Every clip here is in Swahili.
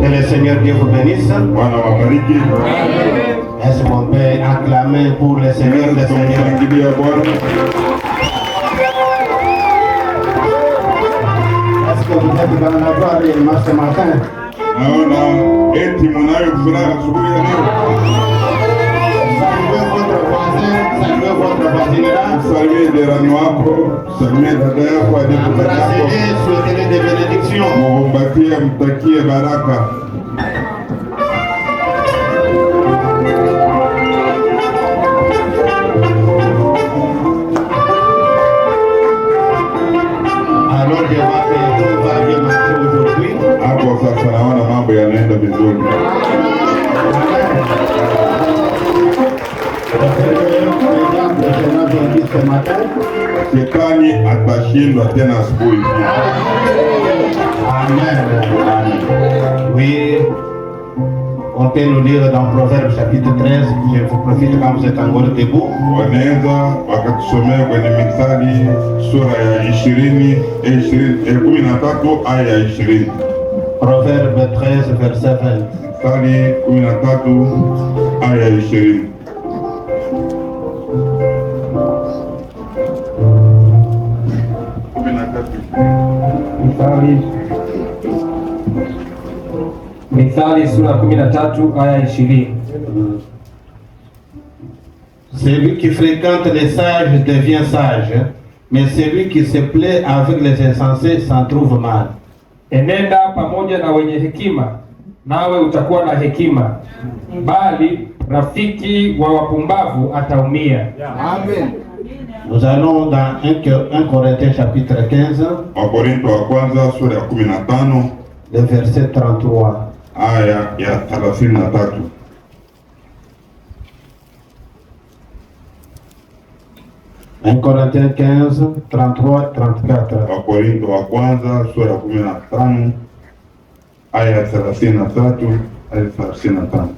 Que le Seigneur Dieu vous bénisse. Est-ce qu'on peut acclamer pour le Seigneur des Seigneurs? Est-ce que vous êtes dans la joie réellement ce matin? Saluez votre voisin, saluez votre voisinage. Saluez les ranois, saluez dada yako, embrassez-les, souhaitez-les des bénédictions. Mwaombakie, mtakie baraka. Alors je vois que tout va bien marcher aujourd'hui. Hapo sasa naona mambo yanaenda vizuri. Shetani atashindwa tena asubuhi. Amen. Oui, on peut nous lire dans Proverbe chapitre 13. Je vous profite quand vous êtes encore debout. Wanaweza wakatusomea kwenye Mithali sura ya 13 aya ya 20. Proverbe 13 verset 20. Mithali 13 aya ya 20. Mithali sura 13 aya 20. Celui qui fréquente les sages devient sage, mais celui qui se plaît avec les insensés s'en trouve mal. Enenda pamoja na wenye hekima, nawe utakuwa na hekima, bali rafiki wa wapumbavu ataumia. Amen. Nous allons dans 1 Corinthiens chapitre 15, Wakorintho wa kwanza sura ya 15 le verset 33. aya ya 33. 1 Corinthiens 15, 33, 34. Wakorintho wa kwanza sura ya 15 aya ya 33 hadi 35.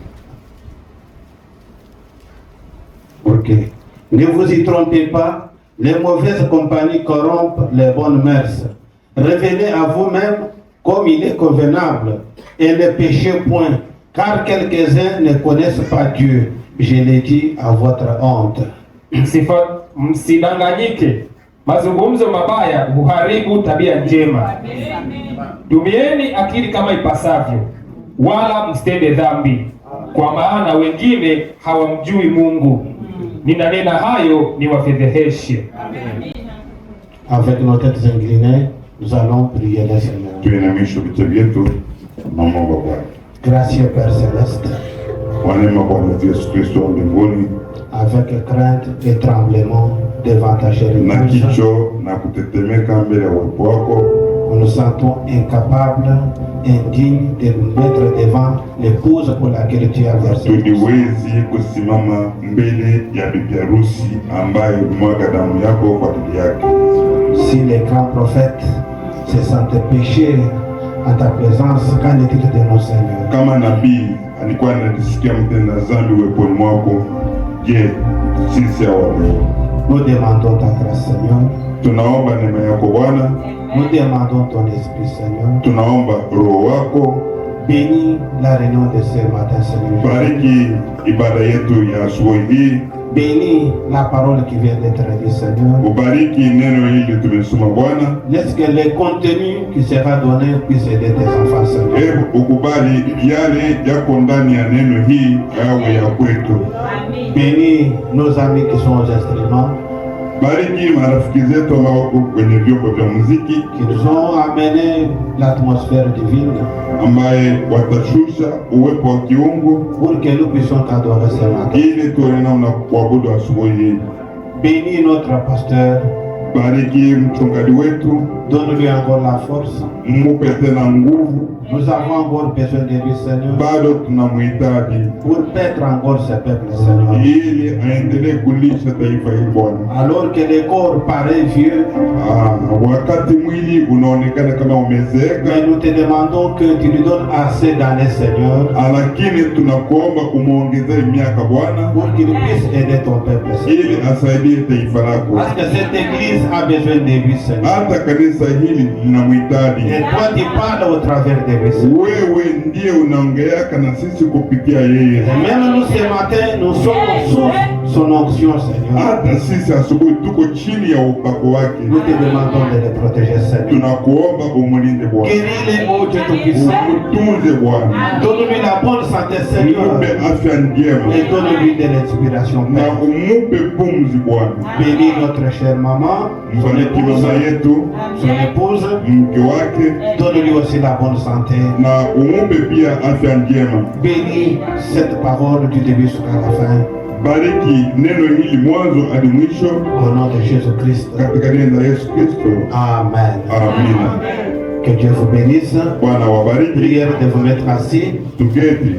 Ok. Ne vous y trompez pas, les mauvaises compagnies corrompent les bonnes mœurs. Revenez à vous-même comme il est convenable et ne péchez point, car quelques-uns ne connaissent pas Dieu. Je l'ai dit à votre honte. Msidanganyike, mazungumzo mabaya huharibu tabia njema. Tumieni akili kama ipasavyo, wala msitende dhambi, kwa maana wengine hawamjui Mungu. Ninanena hayo niwafedheheshe. Avec nos têtes inclinées, nous allons prier le Seigneur. Tuinamishe vichwa vyetu na Mungu Bwana. Gracieux Père Céleste, Wanema Bwana Yesu Kristo wa mbinguni, avec crainte et tremblement devant ta na chérité, kicho na kutetemeka mbele ya uwepo wako, nous nous sentons incapables, indignes de nous mettre devant l'épouse pour laquelle tu as versé. tuliwezi kusimama mbele ya bibi harusi ambaye mwaga damu yako kwa ajili yake. Si les grands prophètes se sentaient péchés en ta présence, qu'en est-il de nos Seigneurs? Kama nabii alikuwa anajisikia mtenda dhambi uweponi mwako, je, sisi hawali? Nous demandons ta grâce, Seigneur. Tunaomba neema yako Bwana, Nous demandons ton Esprit, Seigneur. tunaomba Roho wako. Bénis la réunion de ce matin, Seigneur. Bariki ibada yetu ya asubuhi hii, Bénis la parole qui vient d'être dite, Seigneur. ubariki neno hili tumesoma Bwana. Laisse que le contenu qui sera donné puisse aider tes enfants, Seigneur. Hebu ukubali yale yako ndani ya neno hii yawe ya kwetu. Bénis nos amis qui sont aux instruments, Bariki marafiki zetu ambao wako kwenye vyombo vya muziki, qui nous ont amené l'atmosphère divine ambaye watashusha uwepo wa kiungu pour que nous puissions t'adorer ce matin. ili tuone namna kuabudu asubuhi hii. Bénis notre pasteur, Bariki mchungaji wetu, donne-lui encore la force. mupe tena nguvu, Nous avons encore besoin de lui, Seigneur, bado tunamhitaji pour paître encore ce peuple, Seigneur. ili aendelee kulisha taifa hili Bwana. Alors que le corps paraît vieux, Wakati mwili unaonekana kama umezeeka, mais nous te demandons que tu lui donnes assez d'années, Seigneur, lakini tunakuomba umuongezee miaka Bwana, pour qu'il puisse aider ton peuple, Seigneur. ili asaidie taifa lako. Parce que cette église l'église a besoin de lui, Seigneur. hata kanisa hili linamhitaji. Et toi, tu parles au travers de lui, Seigneur. Wewe ndiye unaongeaka na sisi kupitia yeye. Et même nous, ce matin, nous sommes sous son onction, Seigneur. Hata sisi asubuhi tuko chini ya upako wake. Nous te demandons de les protéger, Seigneur. Tunakuomba umulinde Bwana, Guéris-les, ô Dieu Tout-Puissant. umutunze Bwana, Donne-lui la bonne santé, Seigneur. umupe afya njema Et donne-lui de l'inspiration, na Père. umupe pumzi Bwana. Bénis notre chère maman, son Mbariki épouse, mama yetu, son épouse. mke wake, Donne-lui aussi la bonne santé. na umupe pia afya njema. Bénis cette parole du début jusqu'à la fin. Bariki neno hili mwanzo hadi mwisho Au nom de Jésus-Christ. katika jina la Yesu Kristo. Amen. Amina. Que Dieu vous bénisse. Bwana wabariki. Prière de vous mettre assis. Tuketi.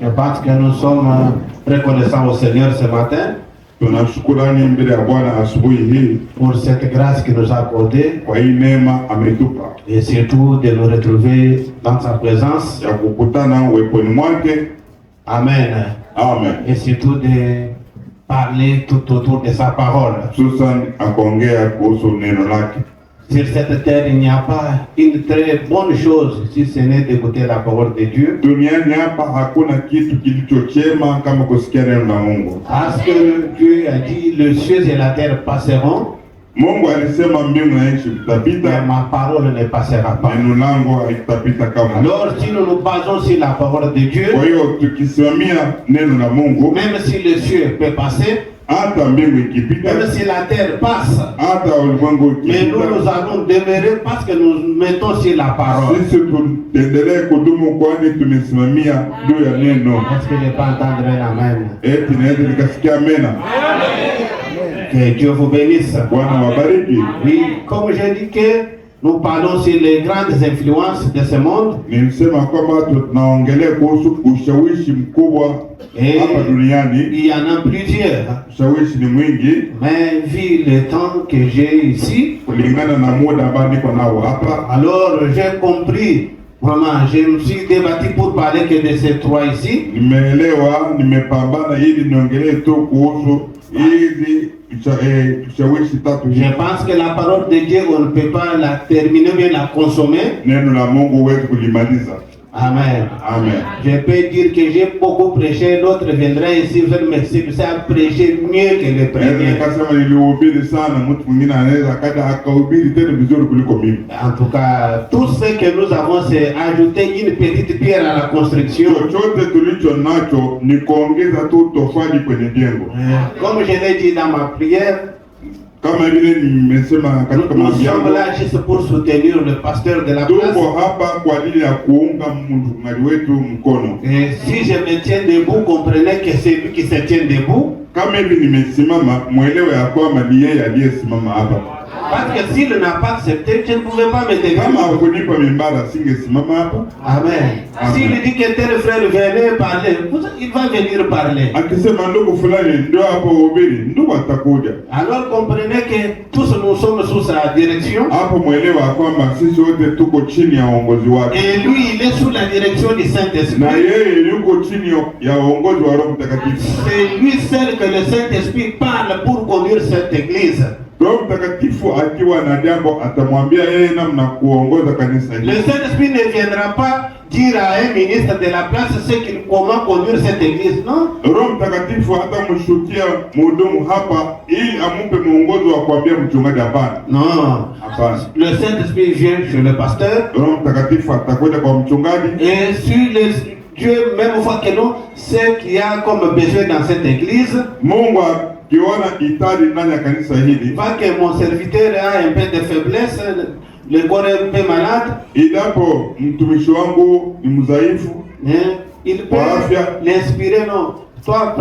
Je pense que nous sommes reconnaissants au Seigneur ce matin Tuna shukurani mbele ya Bwana asubuhi hii pour cette grâce qu'il nous a accordée kwa hii neema ametupa et surtout de nous retrouver dans sa présence. ya kukutana uweponi mwake. Amen. Amen. Et surtout de parler tout autour de sa parole. Hususan akaongea kuhusu neno lake. Sur cette terre, il n'y a pas une très bonne chose si ce n'est d'écouter la parole de Dieu. Duniani hapa hakuna kitu kilicho chema kama kusikia neno la Mungu. Parce que Dieu a dit, les cieux et la terre passeront, Mungu alisema mbingu na nchi mais vitapita, ma parole ne passera pas. neno langu haitapita kama. Alors, si nous nous basons sur la parole de Dieu, Kwa hiyo tukisimamia neno la Mungu, même si le ciel peut passer, hata mbingu ikipita, même si la terre passe, hata ulimwengu mais nous, nous ukipita, allons demeurer parce que nous mettons sur la parole. sisi tuendelee kudumu, kwani tumesimamia juu ya neno. Est-ce que je peux entendre un amen? Eti naweza nikasikia amena. Que Dieu vous bénisse. Bwana wabariki. Oui, comme j'ai dit que nous parlons sur les grandes influences de ce monde. Nilisema kwamba tunaongelea kuhusu ushawishi mkubwa hapa duniani. Il y en a plusieurs. Ushawishi ni mwingi Mais vu le temps que j'ai ici, kulingana na muda ambao niko nao hapa. alors j'ai compris. Vraiment, je me suis débattu pour parler que de ces trois ici. Nimeelewa, nimepambana ili niongelee tu kuhusu hizi ushawishi tatu. Je pense que la parole de Dieu, on ne peut pas la terminer, bien la consommer. Neno la Mungu huwezi kulimaliza. Amen. Amen. Je peux dire que j'ai beaucoup prêché, l'autre viendra ici, vous allez me servir à prêcher mieux que le Naweza premier. nikasema nilihubiri sana, mtu mwingine anaweza akaja akahubiri tena vizuri kuliko mimi. En tout cas, tout ce que nous avons, c'est ajouter une petite pierre à la construction. Chochote tulicho nacho ni kuongeza tu tofali kwenye jengo. Comme je l'ai dit dans ma prière, Kama vile nimesema katika nous maombi sommes yangu, là juste pour soutenir le pasteur de la place. tuko hapa kwa ajili ya kuunga mchungaji wetu mkono. Et si je me tiens debout, comprenez que c'est lui qui se tient debout. Kama hivi nimesimama, mwelewe ya kwamba ni yeye aliyesimama hapa. Parce que s'il n'a pas accepté, je ne pouvais pas me Kama tenir. hakunipa mimbara, singesimama hapa. Amen. Amen. S'il dit que tel frère venait parler, il va venir parler. Akisema ndugu fulani ndio hapo hubiri, ndugu atakuja Alors comprenez que tous nous sommes sous sa direction. hapo. Mwelewa ya kwamba sisi wote tuko chini ya uongozi wake, Et lui, il est sous la direction du na Saint-Esprit. yeye yuko chini ya uongozi wa Roho Mtakatifu. C'est lui seul que le Saint-Esprit parle pour conduire cette église. Roho Mtakatifu akiwa na jambo atamwambia yeye namna kuongoza kanisa Le hili. Saint-Esprit ne viendra pas dire à un ministre de la place comment conduire cette église, non? Roho Mtakatifu hatamshukia mhudumu hapa ili amupe mwongozo wa kuambia mchungaji. Hapana, Non. hapana. Le Saint-Esprit vient chez le pasteur Roho Mtakatifu atakwenda kwa mchungaji, et sur Dieu même voit que non, ce qu'il y a comme besoin dans cette église, Mungu akiona hitaji ndani ya kanisa hili, voit que mon serviteur a un peu de faiblesse, le corps est un peu malade, idapo mtumishi wangu ni mdhaifu hein, il peut l'inspirer, non? Toi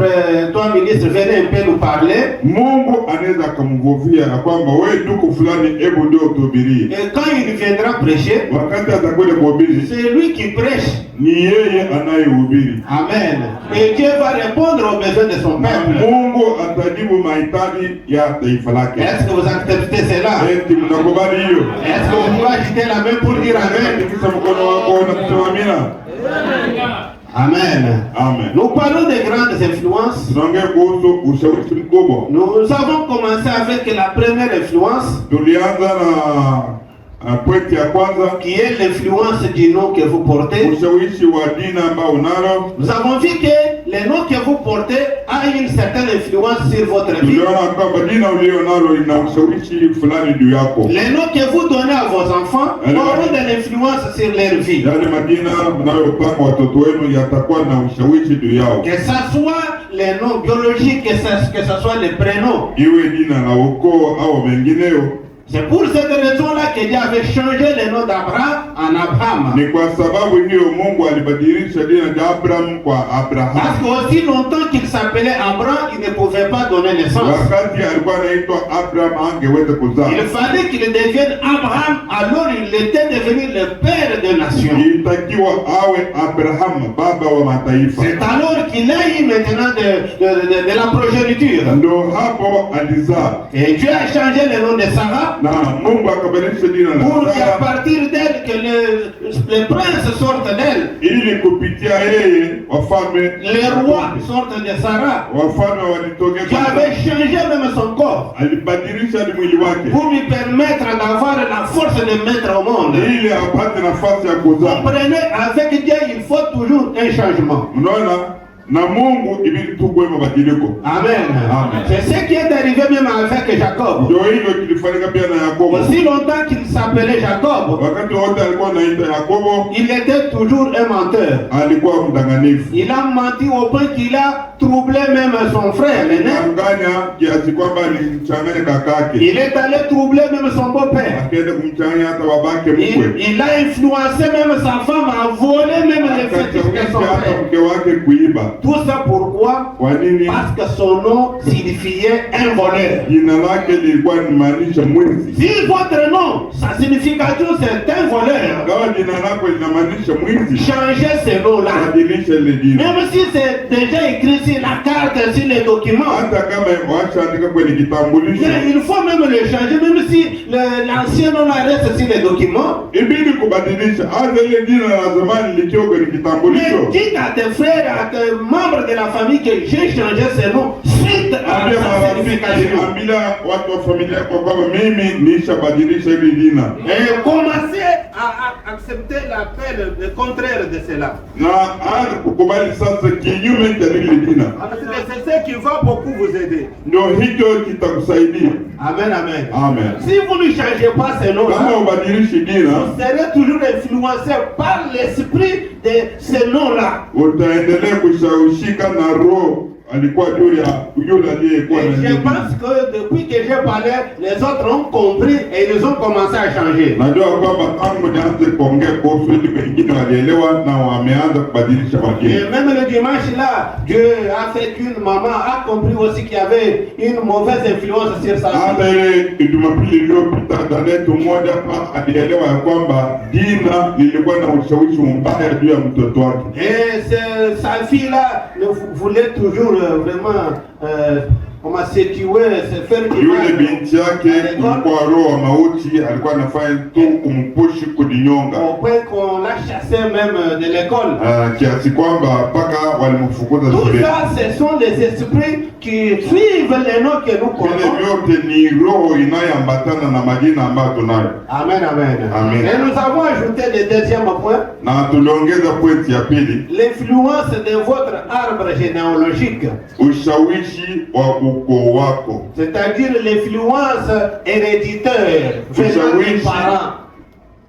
ministre, venez un peu nous parler. Mungu anaweza akamvuvia ya kwamba wewe ndugu fulani, hebu ndio utuhubirie. Et quand il viendra prêcher, Wakati atakwenda kuhubiri, c'est lui qui prêche. ni yeye anayehubiri. Amen. Et Dieu va répondre aux besoins de son peuple. Mungu atajibu mahitaji ya taifa lake. Est-ce que vous acceptez cela? Eti mnakubali hiyo? Est-ce que vous pouvez agiter la main pour dire Amen? Tikisa mkono wako na kusema amina. Amen. Amen. Nous parlons des grandes influences. Tunaongea kuhusu ushawishi mkubwa. Nous avons commencé avec la première influence, Tulianza na pointi ya kwanza, qui est l'influence du nom que vous portez. ushawishi wa dini ambao unalo. Nous avons vu que le nom que vous portez a une certaine influence sur votre vie. Tuliona kwamba dini ulio nalo ina ushawishi fulani juu yako. Les noms que vous donnez à vos enfants auront de l'influence sur leur vie. Yale majina mnayopanga watoto wenu yatakuwa na ushawishi juu yao. Que ça soit les noms biologiques, que ça soit les prénoms. Iwe jina la ukoo au mengineo. C'est pour cette raison-là que Dieu avait changé le nom d'Abraham en Abraham. Ni kwa sababu hiyo Mungu alibadilisha jina la Abraham kwa Abraham. Parce qu'aussi longtemps qu'il s'appelait Abraham, il ne pouvait pas donner naissance. Wakati alikuwa anaitwa Abraham angeweza kuzaa. Il fallait qu'il devienne Abraham, alors il était devenu le père des nations. Ilitakiwa awe Abraham, baba wa mataifa. C'est alors qu'il a eu maintenant de la progéniture. Ndo hapo alizaa. Et Dieu a changé le nom de Sarah Na Mungu akabadilisha jina la pour qu'à Sara partir d'elle, que les princes sortent d'elle, ili kupitia yeye wafalme les rois sortent de Sarah. wafalme walitokea. Dieu avait changé même son corps Alibadilisha mwili wake pour lui permettre d'avoir la force de mettre au monde. ili apate nafasi ya kuzaa. Comprenez, avec Dieu, il faut toujours un changement. Unaona, na Mungu ibidi tukue mabadiliko. Amen. Amen. C'est ce qui est arrivé même avec Jacob. Ndio hivyo kilifanyika pia na Yakobo. Aussi longtemps qu'il s'appelait Jacob, Wakati wote alikuwa anaitwa Yakobo, il était toujours un menteur. alikuwa mdanganifu. Il a menti au point qu'il a troublé même son frère l'aîné. Anganya kiasi kwamba alimchanganya kakake. Il est allé troubler même son beau-père. Akaenda kumchanganya hata babake mkwe. Il a influencé même sa femme à voler même les fétiches de son Akashawishi hata frère. mke wake kuiba. Tout ça pourquoi? Kwa nini? Parce que son nom signifiait un voleur. Jina lake lilikuwa linamaanisha mwizi. Si votre nom, sa signification c'est un voleur, Ingawa jina lako linamaanisha mwizi, changez ce nom-là. badilisha ile jina. Même si c'est déjà écrit sur la carte, sur les documents, Hata kama washaandika kwenye kitambulisho, mais il faut même le changer, même si l'ancien nom reste sur les documents. ibidi kubadilisha. Hata ile jina la zamani likiwa kwenye Mais kitambulisho, dites à tes frères, à tes membres de la famille que j'ai changé ce nom suite à ambia sa marafiki, signification. ambia watu wa familia yako kwamba mimi nishabadilisha hili jina, Et commencez à accepter l'appel, le contraire de cela. na aanze kukubali sasa kinyume cha lile jina. C'est ce qui va beaucoup vous aider. Ndio hicho kitakusaidia. Amen, amen. Amen. Si vous ne changez pas ce Kama nom-là, ubadilishi jina, vous serez toujours influencé par l'esprit de ce nom-là. utaendelea kushawishika na roho alikuwa juu ya yule aliyekuwa Et na je jina. pense que depuis que j'ai parlé, les autres ont compris et ils ont commencé à changer. Najua kwamba tangu nianze kuongea kuhusu hili, wengine walielewa na wameanza kubadilisha Et majina. même le dimanche là, Dieu a fait qu'une maman a compris aussi qu'il y avait une mauvaise influence sur sa Hata fille. ile Jumapili iliyopita dadetu mmoja hapa alielewa ya kwamba jina lilikuwa na ushawishi mbaya juu ya mtoto wake. Et sa fille là voulait toujours vraiment comment se tuer, se faire du Yule mal. binti yake kulikuwa roho wa mauti, alikuwa anafanya tu kumpushi kujinyonga, Au point qu'on l'a chassé même de l'école. kiasi kwamba mpaka walimfukuza Tout shule. ça, ce sont des esprits qui suivent les noms que nous Vile connaissons. vyote ni roho inayoambatana na majina ambayo tunayo. Amen, amen. Amen. Et nous avons ajouté le deuxième point, Na tuliongeza pointi ya pili, l'influence de votre arbre généalogique. ushawishi wa ukoo wako. C'est-à-dire l'influence héréditaire venant des parents.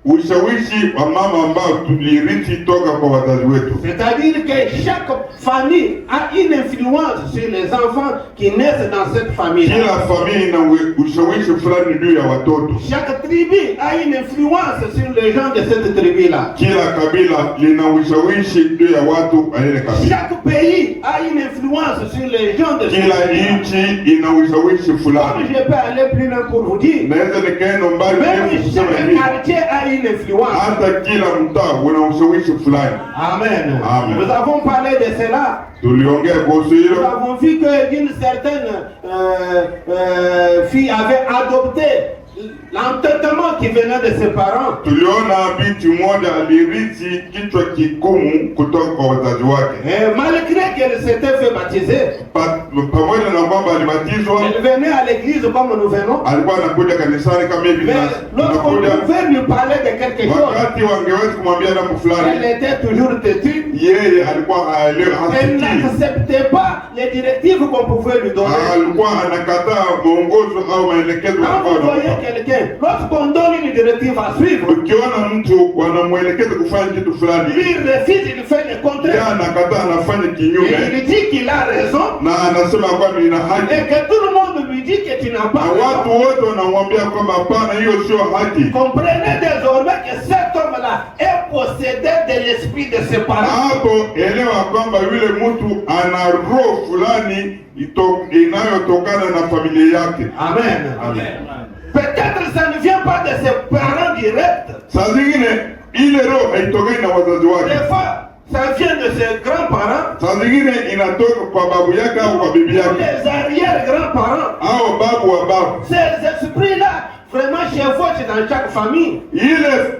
Ushawishi wa mama ambao tulirithi toka kwa wazazi wetu. C'est-à-dire que chaque famille a une influence sur les enfants qui naissent dans cette famille. Kila familia ina ushawishi fulani juu ya watoto. Chaque tribu a une influence sur les gens de cette tribu-là. Kila kabila lina ushawishi juu ya watu wa ile kabila. Chaque pays a une influence sur les gens de Kila cette tribu-là. nchi ina ushawishi Comme fulani. je peux aller plus loin pour vous dire, Naweza nikaenda mbali même kiasi kusema chaque hivi. quartier a une influence. Hata kila mtaa una ushawishi fulani. Amen. Amen. Nous avons parlé de cela. Tuliongea kuhusu Nous hilo. avons vu qu'une certaine fille avait adopté l'entêtement qui venait de ses parents. Tuliona binti mmoja alirithi kichwa kigumu kutoka kwa wazazi wake. Et malgré qu'elle s'était fait baptiser, Pamoja na kwamba alibatizwa, elle venait à l'église comme nous venons. alikuwa anakuja kanisani kama hivi Mais lorsqu'on pouvait lui parler de quelque chose, wakati wangeweza kumwambia jambo fulani, elle était toujours têtue. yeye alikuwa Elle hasikii. n'acceptait pas les directives qu'on pouvait lui donner. Alikuwa anakataa mwongozo au maelekezo Quand vous alikuwa voyez anampa. quelqu'un, lorsqu'on donne une directive à suivre, Ukiona mtu wanamwelekeza kufanya kitu fulani, lui il refuse, il fait le yeye contraire. anakataa, anafanya Et kinyume, il dit qu'il a raison. na anasema kwamba nina haki, Et que tout le monde lui dit que tu n'as na pas watu raison. wote wanamwambia kwamba hapana, hiyo sio haki. Comprenez désormais que cet homme-là est possédé de l'esprit de ses parents. Hapo elewa kwamba yule mtu ana roho fulani inayotokana na familia yake. Amen. Amen. Peut-être ça ne vient pas de ses parents directs. Saa zingine ile roho haitokani na wazazi wake, Des fois, ça vient de ses grands-parents. saa zingine inatoka kwa babu yake au kwa bibi Ou yake les arrière-grands-parents. au babu wa babu. Ces esprits-là, vraiment chevauchent dans chaque famille.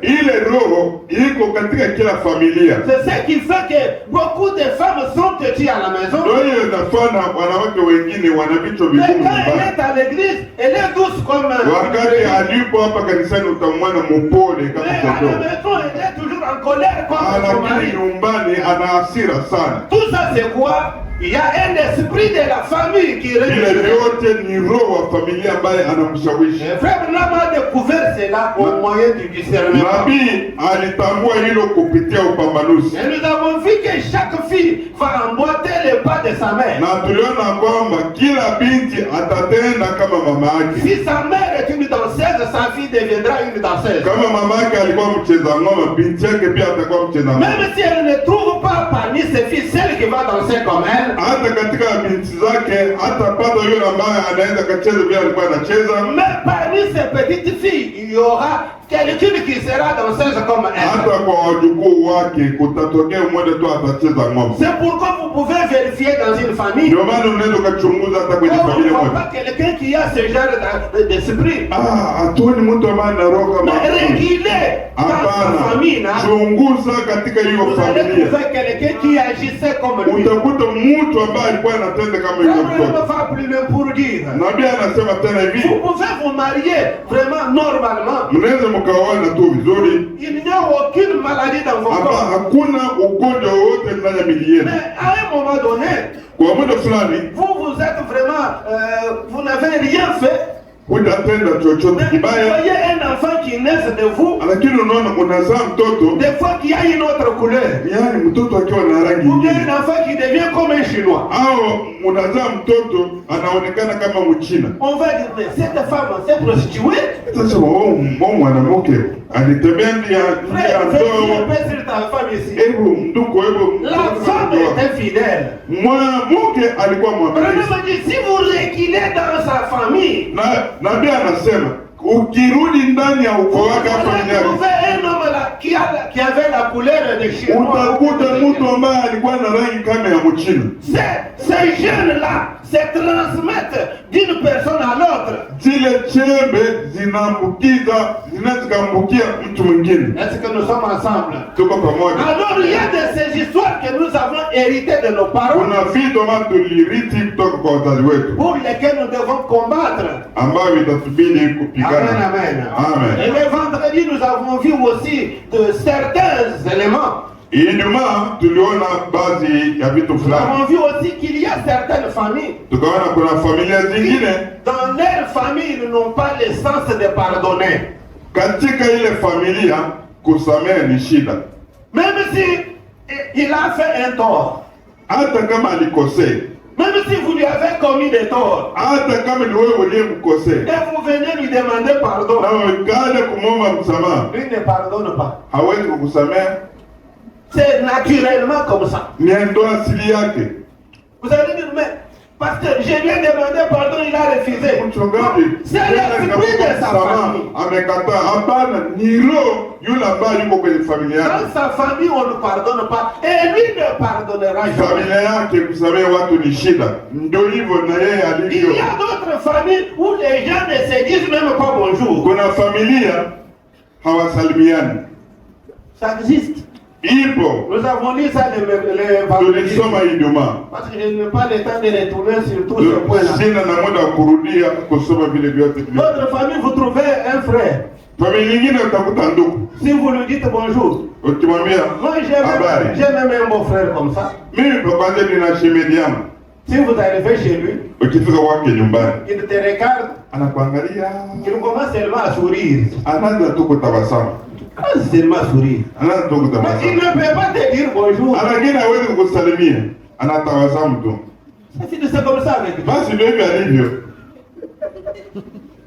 Ile roho iko katika kila familia. C'est ce qui fait que beaucoup de femmes sont têtues à la maison. Ndio hiyo inafanya wanawake wengine wana vichwa Mais vigumu quand elle nyumbani. est à l'église, elle est douce comme Wakati alipo hapa kanisani utamwona mpole kama mais à la kondoo, maison, elle est toujours en colère comme son lakini mari. nyumbani ana hasira sana. Tout ça, c'est quoi? Il y a un esprit de la famille qui Ile régit. yote ni roho wa familia ambaye anamshawishi. Frère Branham a découvert cela au moyen du discernement. Nabii alitambua hilo kupitia upambanuzi, Et nous avons vu que chaque fille va emboîter les pas de sa mère. na tuliona kwamba kila binti atatenda kama mama yake. Si sa mère est une danseuse, sa fille deviendra une danseuse. Kama mama yake alikuwa mcheza ngoma, binti yake pia atakuwa mcheza ngoma. Même si elle ne trouve pas parmi ses filles celle qui va danser comme elle, Hata katika binti zake hatapata yule ambaye anaweza kacheza vile alikuwa anacheza. mais parmi ses petites filles, il y aura quelqu'un qui sera danseuse comme elle. Hata kwa wajukuu wake kutatokea mmoja tu atacheza ngoma. C'est pourquoi vous pouvez vérifier dans une famille. Ndio maana unaweza ukachunguza hata kwenye On ne familia voit moja. pas quelqu'un qui a ce genre d'esprit. Hatuoni mtu ambaye ana roho kama Mais huyu. réguler dans sa Hapana, famille, là, chunguza katika hiyo vous allez familia, trouver quelqu'un qui agissait comme lui. utakuta mtu ambaye alikuwa anatenda kama yule Ça mtoto. ne va plus loin pour dire. Nabii anasema tena hivi, Vous pouvez vous marier vraiment normalement. mnaweza mkaoana tu vizuri, Il n'y a aucune maladie dans vos hapa corps. hakuna ugonjwa wowote ndani ya mili yenu. Mais à un moment donné, Kwa muda fulani vous êtes vraiment, vous n'avez rien fait. hutatenda chochote Mais vous kibaya, voyez un enfant qui naît de vous, lakini unaona unazaa mtoto, des fois qui a une autre couleur. yaani mtoto akiwa na rangi Ou bien nyingine, un enfant qui devient comme un Chinois. au unazaa mtoto anaonekana kama Mchina. On va dire, mais cette femme s'est prostituée. Sasa wao mwanamke alitembea nje ya Frère, ndoa. fais sur ta femme ici. Hebu mduko, hebu La femme était fidèle. mwanamke alikuwa mwaminifu. Vraiment dit, si vous reculez dans sa famille, Na nabii anasema ukirudi ndani ya ukoo wake hapa vous duniani trouvez un homme là qui avait la couleur de Chinois. utakuta mtu ambaye alikuwa na rangi kama ya Mchina. Ces jeunes-là se transmettent d'une personne à l'autre. Zile chembe zinazoambukia mtu mwingine. Est-ce que nous sommes ensemble? Tuko pamoja. Alors il y a de ces histoires que nous avons héritées de nos parents, Kuna vitu ambavyo tulirithi kutoka kwa wazazi wetu pour lesquels nous devons combattre. ambavyo itatubidi Amen, kupigana. amen. Amen. Et le vendredi, nous avons vu aussi de certains éléments. Ijumaa tuliona baadhi ya vitu Nous fulani. avons vu aussi qu'il y a certaines familles. Tukaona kuna familia zingine Dans leur famille, ils n'ont pas le sens de pardonner. katika ile familia kusamehe ni shida. Même si il a fait un tort. Hata kama alikosea, Même si vous lui avez commis des torts. hata kama ni wewe uliyemkosea Et vous venez lui demander pardon. na ukaja kumwomba msamaha, Lui ne pardonne pas. hawezi kukusamehe. C'est naturellement comme ça. Ni ndo asili yake. Vous allez dire, mais Parce que je lui ai demandé pardon, il a refusé. Mchungaji, C'est l'esprit de sa famille. amekataa. Hapana, ni roho yule ambaye yuko kwenye familia yake. Dans sa famille, on ne pardonne pas. Et lui ne pardonnera jamais. Familia yake kusamehe watu ni shida. Ndio hivyo na yeye alivyo. Il y a d'autres familles où les gens ne se disent même pas bonjour. Kuna familia hawasalimiani. Ça existe. Ipo. Nous avons lu ça les vendredis. Tulisoma Ijumaa. Parce que je n'ai pas le temps de retourner sur tous ces points-là. Sina na muda wa kurudia kusoma vile vyote vile. Votre famille, vous trouvez un frère. Familia nyingine utakuta ndugu. Si vous lui dites bonjour. Ukimwambia Moi, j'ai même un beau frère comme ça. mimi kwa kwanza nina shemeji yangu. Si vous arrivez chez lui, Ukifika kwake nyumbani, il te regarde, anakuangalia, il commence seulement à sourire. anaanza tu kutabasamu. Seulement sourire. Anaanza tu Mais il kutabasamu. ne peut pas te dire bonjour. Lakini hawezi kukusalimia. Anatabasamu tu. C'est comme ça avec lui. Basi ndio hivyo alivyo.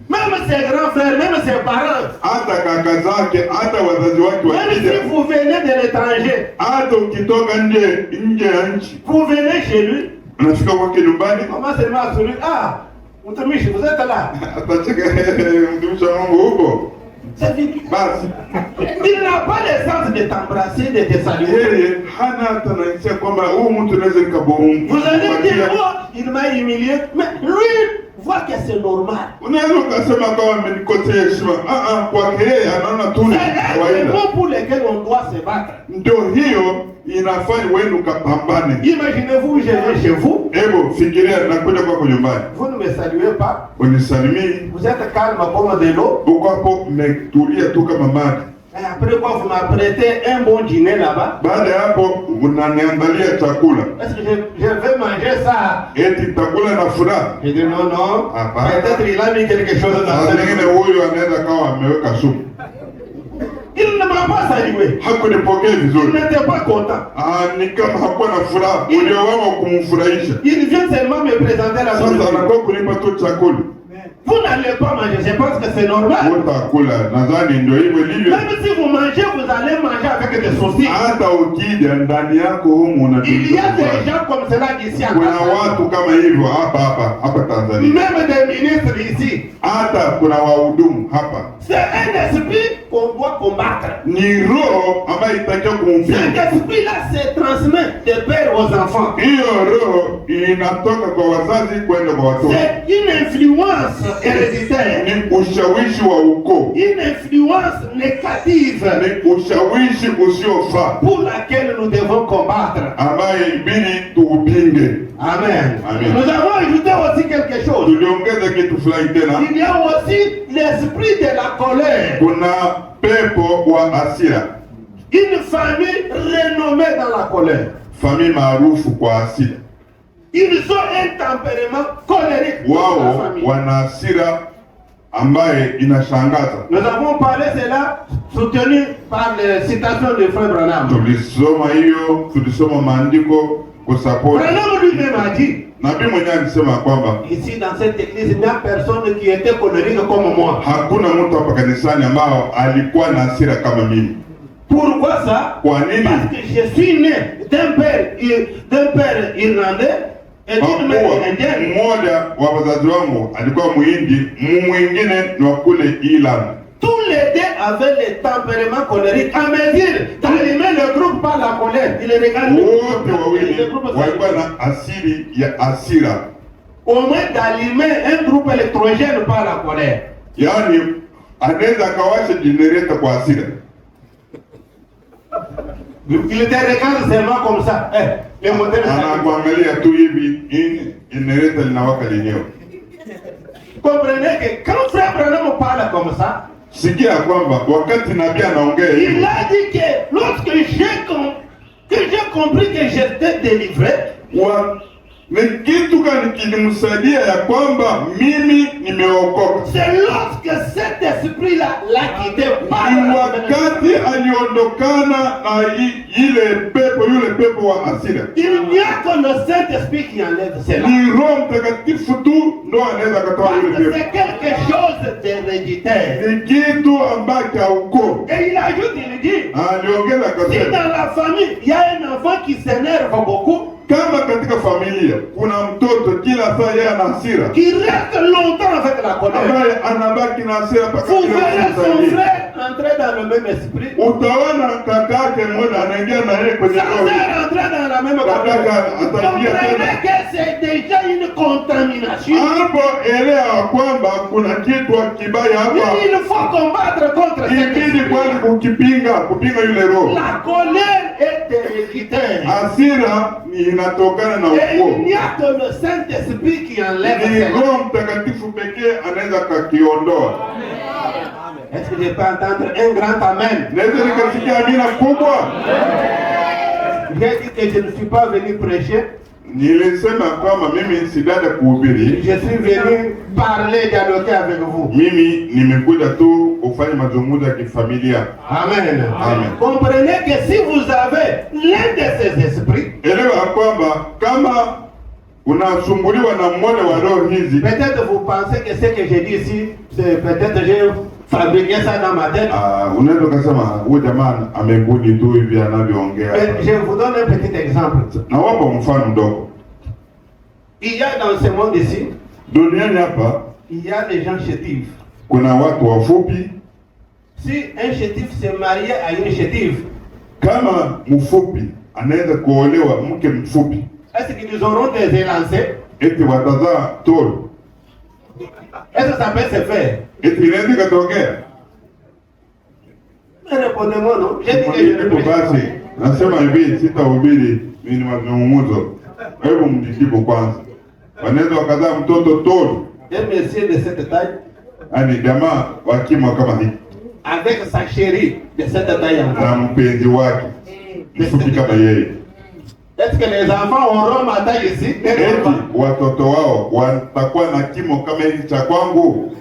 Même ses grands frères, même ses parents. Hata kaka zake, hata wazazi wake Même si wakija, vous venez de l'étranger, hata ukitoka nje ya nchi, vous venez chez lui, unafika kwake nyumbani, comment seulement à sourire. Ah, mtumishi, vous êtes là. atacheka, mtumishi wa Mungu huko. C'est fini. Basi Il n'a pas le sens de t'embrasser, de te saluer. yeye hana hata nahisia kwamba huyu mtu naweza nikabomu. Vous allez dire, oh, il m'a humilié. Mais lui, voit que c'est normal. Unaweza ukasema kama amenikosea heshima. Kwake yeye anaona tu ni C'est un kawaida. mot pour lequel on doit se battre. Ndio hiyo inafanya wewe ukapambane. Imaginez-vous, je vais chez vous. Hebu fikiria, nakuja kwako nyumbani, Vous ne me saluez pas. unisalimii, Vous êtes calme comme de l'eau. uko hapo umetulia tu kama maji. Et après quoi, vous m'apprêtez un bon dîner là-bas. Baada ya hapo unaniandalia chakula, Est-ce que je vais manger ça? eti takula na furaha. Je dis non, non. Ah, bah. Peut-être il a mis quelque chose dans Saa sa zingine vie. huyu anaweza kawa ameweka sumu, Il ne m'a pas salué. hakunipokea Il vizuri. n'était pas content. Ni kama hakuwa na furaha, ule wao kumfurahisha. Il vient seulement me présenter la Sasa nourriture. anakuwa kunipa tu chakula, Vous n'allez pas manger. Je pense que c'est normal. utakula. Nadhani ndio hivyo ilivyo. Même si vous mangez, vous allez manger avec des saucisses. Hata ukija ndani yako humu Il y a des unatumia. gens comme cela ici à Kuna Kassala. watu kama hivyo hapa Tanzania. Même des ministres ici. Hata kuna wahudumu hapa. C'est un esprit qu'on doit combattre. Ni roho ambayo itakiwa Cet kumpinga. esprit-là se transmet des pères aux enfants. Hiyo roho inatoka kwa wazazi kwenda kwa watoto. C'est une influence héréditaire. Ni ushawishi wa ukoo, Une influence négative ni ushawishi usiofaa pour laquelle nous devons combattre. ambaye ibidi tuupinge. Amen. Amen. Nous avons ajouté aussi quelque chose. Tuliongeza kitu fulani tena, Il y a aussi l'esprit de la colère. kuna pepo wa hasira, Une famille renommée dans la colère. famii maarufu kwa hasira. Ils ont un tempérament colérique dans la Wao famille. wana hasira ambaye inashangaza. Nous avons parlé cela soutenu par les citations de Frère Branham. Tulisoma maandiko kusapoti. Branham lui-même a dit, Nabii mwenyewe alisema kwamba ici dans cette église, il n'y a personne qui était colérique comme moi. hakuna mtu hapa kanisani ambao alikuwa na hasira kama mimi. Pourquoi ça? Kwa nini? Parce que je suis né d'un père irlandais et Kwa d'une mère kuwa indienne. mmoja wa wazazi wangu alikuwa Muhindi, mwingine ni wa kule Ireland. Tous les deux avaient le tempérament colérique. À mesure d'allumer le groupe par la colère, il regarde Wote wawili le groupe walikuwa na asili ya hasira, au moins d'allumer un groupe électrogène par la colère. yaani anaweza akawasha generator kwa hasira. Il te regarde seulement comme ça. Le moteur Anakuangalia tu hivi, generator linawaka lenyewe. Comprenez que quand Frère Branham parle comme ça, Sikia kwamba wakati nabii anaongea il hivi, a dit que lorsque j'ai compris que j'étais délivré, ni kitu gani kilimsaidia ya kwamba mimi nimeokoka? c'est lorsque cet esprit-là l'a quitté par Ni wakati aliondokana na yule pepo wa hasira. Il n'y a que le Saint-Esprit qui enlève cela. Ni Roho Mtakatifu tu ndo anaweza kutoa Parce yule que pepo. c'est quelque chose d'héréditaire. Ni kitu ambacho hauko. Et il ajoute, il dit, Aliongeza si akasema, dans la famille, il y a un enfant qui s'énerve beaucoup, kama katika familia kuna mtoto kila sasa yeye ana hasira, qui reste longtemps avec la colère. ambaye anabaki na hasira mpaka Vous verrez son kile. frère entrer dans le même esprit. Utaona kaka yake mmoja anaingia na yeye kwenye Sa roho. sœur entrer dans la même colère. Comprenez que c'est déjà une contamination. Hapo elewa kwamba kuna kitu kibaya hapa. Il faut combattre contre cette Ibidi kwani kupinga yule roho. La colère est héréditaire. Hasira inatokana na Et il ukoo. n'y a que le Saint-Esprit qui enlève Ni cela. Roho Mtakatifu pekee anaweza kakiondoa. Est-ce que je peux entendre un grand amen? Naweza nikasikia amina kubwa. J'ai dit que je ne suis pas venu prêcher. Nilisema kwamba mimi sidada kuhubiri. Je suis venu parler, dialoguer avec vous. Mimi nimekuja tu kufanya mazungumzo ya kifamilia. Amen. Amen. Comprenez que si vous avez l'un de ces esprits, Elewa kwamba kama unasumbuliwa na mmoja wa roho hizi, peut-être vous pensez que ce que j'ai dit ici, c'est peut-être j'ai fabriqué ça dans ma tête. unaweza kusema huyu jamaa amebuni tu hivi anavyoongea. Mais je vous donne un petit exemple. Na wapo mfano mdogo. Il y a dans ce monde ici, Duniani hapa il y a des gens chétifs. kuna watu wafupi. Si un chétif se marie à une chétive, Kama mfupi anaweza kuolewa mke mfupi, est-ce qu'ils auront des élancés? eti watazaa toro, Est-ce que ça peut se faire? eti inaweza katokea. Répondez-moi, non? J'ai dit que je ne Ndipo prêche pas. basi nasema hivi, sitahubiri mimi, ni mazungumzo. Hebu mjibu kwanza, wanaweza wakazaa mtoto toro, Un monsieur de cette taille, yaani jamaa wa kimo kama hiki avec sa chérie de cette taille encore. na mpenzi wake mfupi kama yeye, Est-ce que les enfants auront ma taille ici? eti watoto wao watakuwa na kimo kama hiki cha kwangu?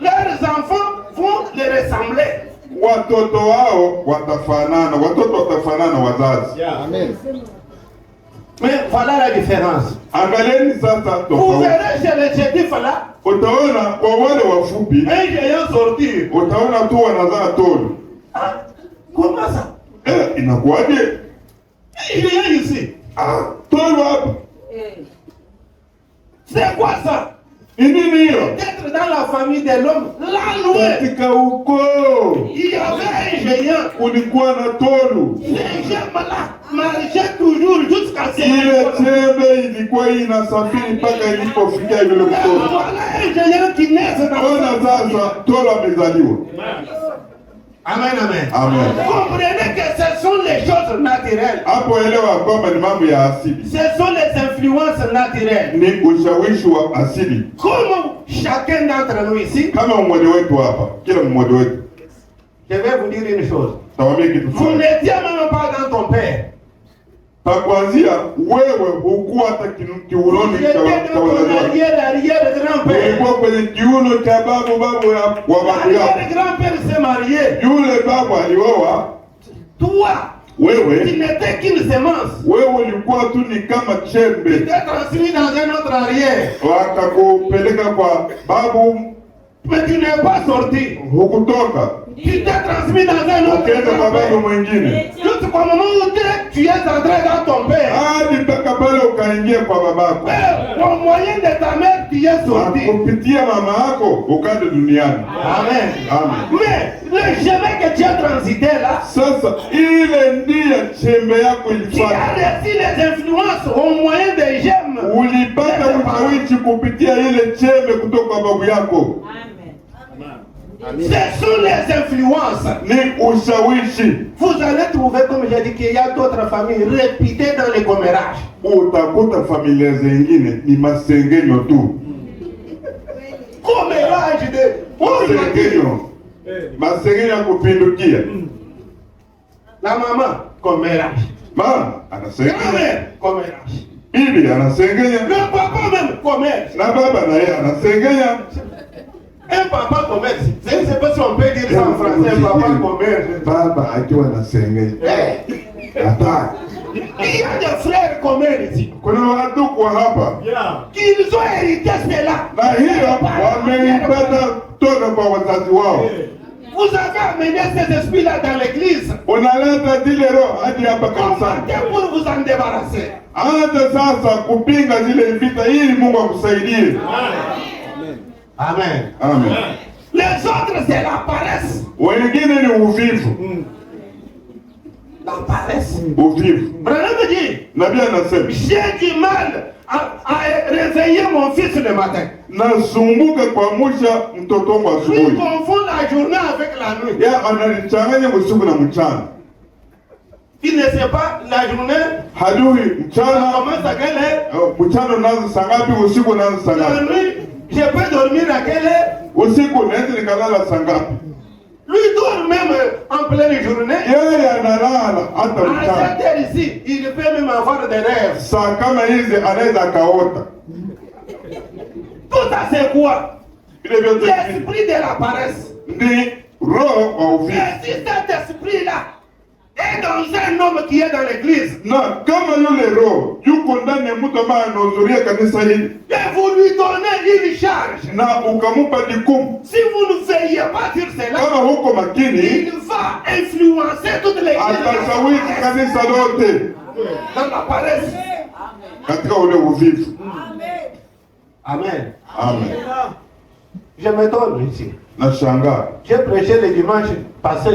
Leurs enfants vont les ressembler. Watoto wao watafanana, watoto watafanana wazazi. Mais voilà la différence. Angalieni sasa Vous tofauti. verrez chez les chétifs là, Utaona kwa wale wafupi, un géant sortir. utaona tu wanazaa toro. Ah, comment ça? Inakuwaje? Un géant ici. Toro hapa. C'est quoi ça? Ni nini hiyo? Peut-être dans la famille de l'homme, là loin, Katika ukoo il y avait un géant. kulikuwa na toro. Ce géant-là marchait toujours jusqu'à ce Ile chembe ilikuwa inasafiri mpaka ilipofikia yule mtoto. Voilà un géant qui naît dans Ona sasa toro amezaliwa. Amen, amen. Amen. Comprenez que ce sont les choses naturelles. Hapo elewa kwamba ni mambo ya asili, Ce sont les influences naturelles. ni ushawishi wa asili. Comme chacun d'entre nous ici, Kama mmoja wetu hapa, kila mmoja wetu, je vais vous dire une chose. tawaambia kitu Vous fulani. n'étiez même pas dans ton père. Takuanzia wewe hukuwa hata kiunoni Vous étiez cha dans ton wazazi. arrière-grand-père. Ulikuwa kwenye kiuno cha babu wa babu yako. L'arrière-grand-père s'est marié. Yule babu alioa, Toi, tu wewe n'étais qu'une semence. ulikuwa tu ni kama Tu chembe, t'es transmis dans un autre arrière. wakakupeleka kwa babu, Mais tu n'es pas sorti. hukutoka Tu t'es transmis dans un autre ukaenda kwa babu grand-père. mwingine, Jusqu'au moment où tu es entré dans ton père. hadi mpaka pale ukaingia kwa babako. Au moyen de ta mère, tu es sorti. Kupitia mama yako ukaja duniani. Amen. Amen. Mais le chemin que tu as transité là, Sasa ile ndiyo chembe yako tu as ilifanya. reçu les influences au moyen des gemmes. Ulipata ushawishi kupitia ile chembe kutoka kwa babu yako. Ce sont les influences. Ni ushawishi. Vous allez trouver, comme j'ai dit, qu'il y a d'autres familles répétées dans les commérages. Utakuta familia zingine ni masengenyo tu. Commérage de... Masengenyo. Masengenyo ya kupindukia. La maman, commérage. Mama La anasengenya, mère, commérage. bibi anasengenya, Le papa même, commerce. na baba na yeye anasengenya. Un papa commerce. Je ne sais pas si on peut dire ça en français, un papa commerce. Baba akiwa anasengenya. Hata Il y a des frères commerce ici. kuna watu kwa hapa Ils ont hérité cela. na hiyo wameipata toka kwa wazazi wao. Vous avez amené ces esprits-là dans l'église. Unaleta zile roho hadi hapa kanisani. Combattez pour vous en débarrasser. Anza sasa kupinga zile vita ili Mungu akusaidie. Amen. Amen. Les autres, c'est la paresse. Wengine ni uvivu. La paresse. Uvivu. Branham dit, Nabii anasema, j'ai du mal à réveiller mon fils le matin. nasumbuka kuamsha mtoto wangu Il asubuhi. confond la journée avec la nuit. Ya ananichanganya usiku na mchana. Il ne sait pas la journée. Hajui Ça mchana commence à quelle heure? mchana unaanza saa ngapi, usiku unaanza saa La ngapi? nuit, je peux dormir à quelle heure? Usiku naweza nikalala saa ngapi? Lui dort même en pleine journée. Yeye analala hata À mchana. cette heure ici, il peut même avoir des rêves. Saa kama hizi anaweza akaota. Tout ça c'est quoi? Vile vyote L'esprit de la paresse. ni roho wa uvivu. Et si cet esprit-là est dans un homme qui est dans l'église, Na kama yule roho yuko ndani ya mtu ambaye anahudhuria kanisa hili et vous lui donnez une charge, na ukamupa jukumu, si vous ne veillez pas sur cela, kama huko makini, il va influencer toute l'église atashawishi kanisa lote dans la paresse. katika ule uvivu. Amen. Amen. Je m'étonne ici. Nashangaa, J'ai prêché le dimanche passé.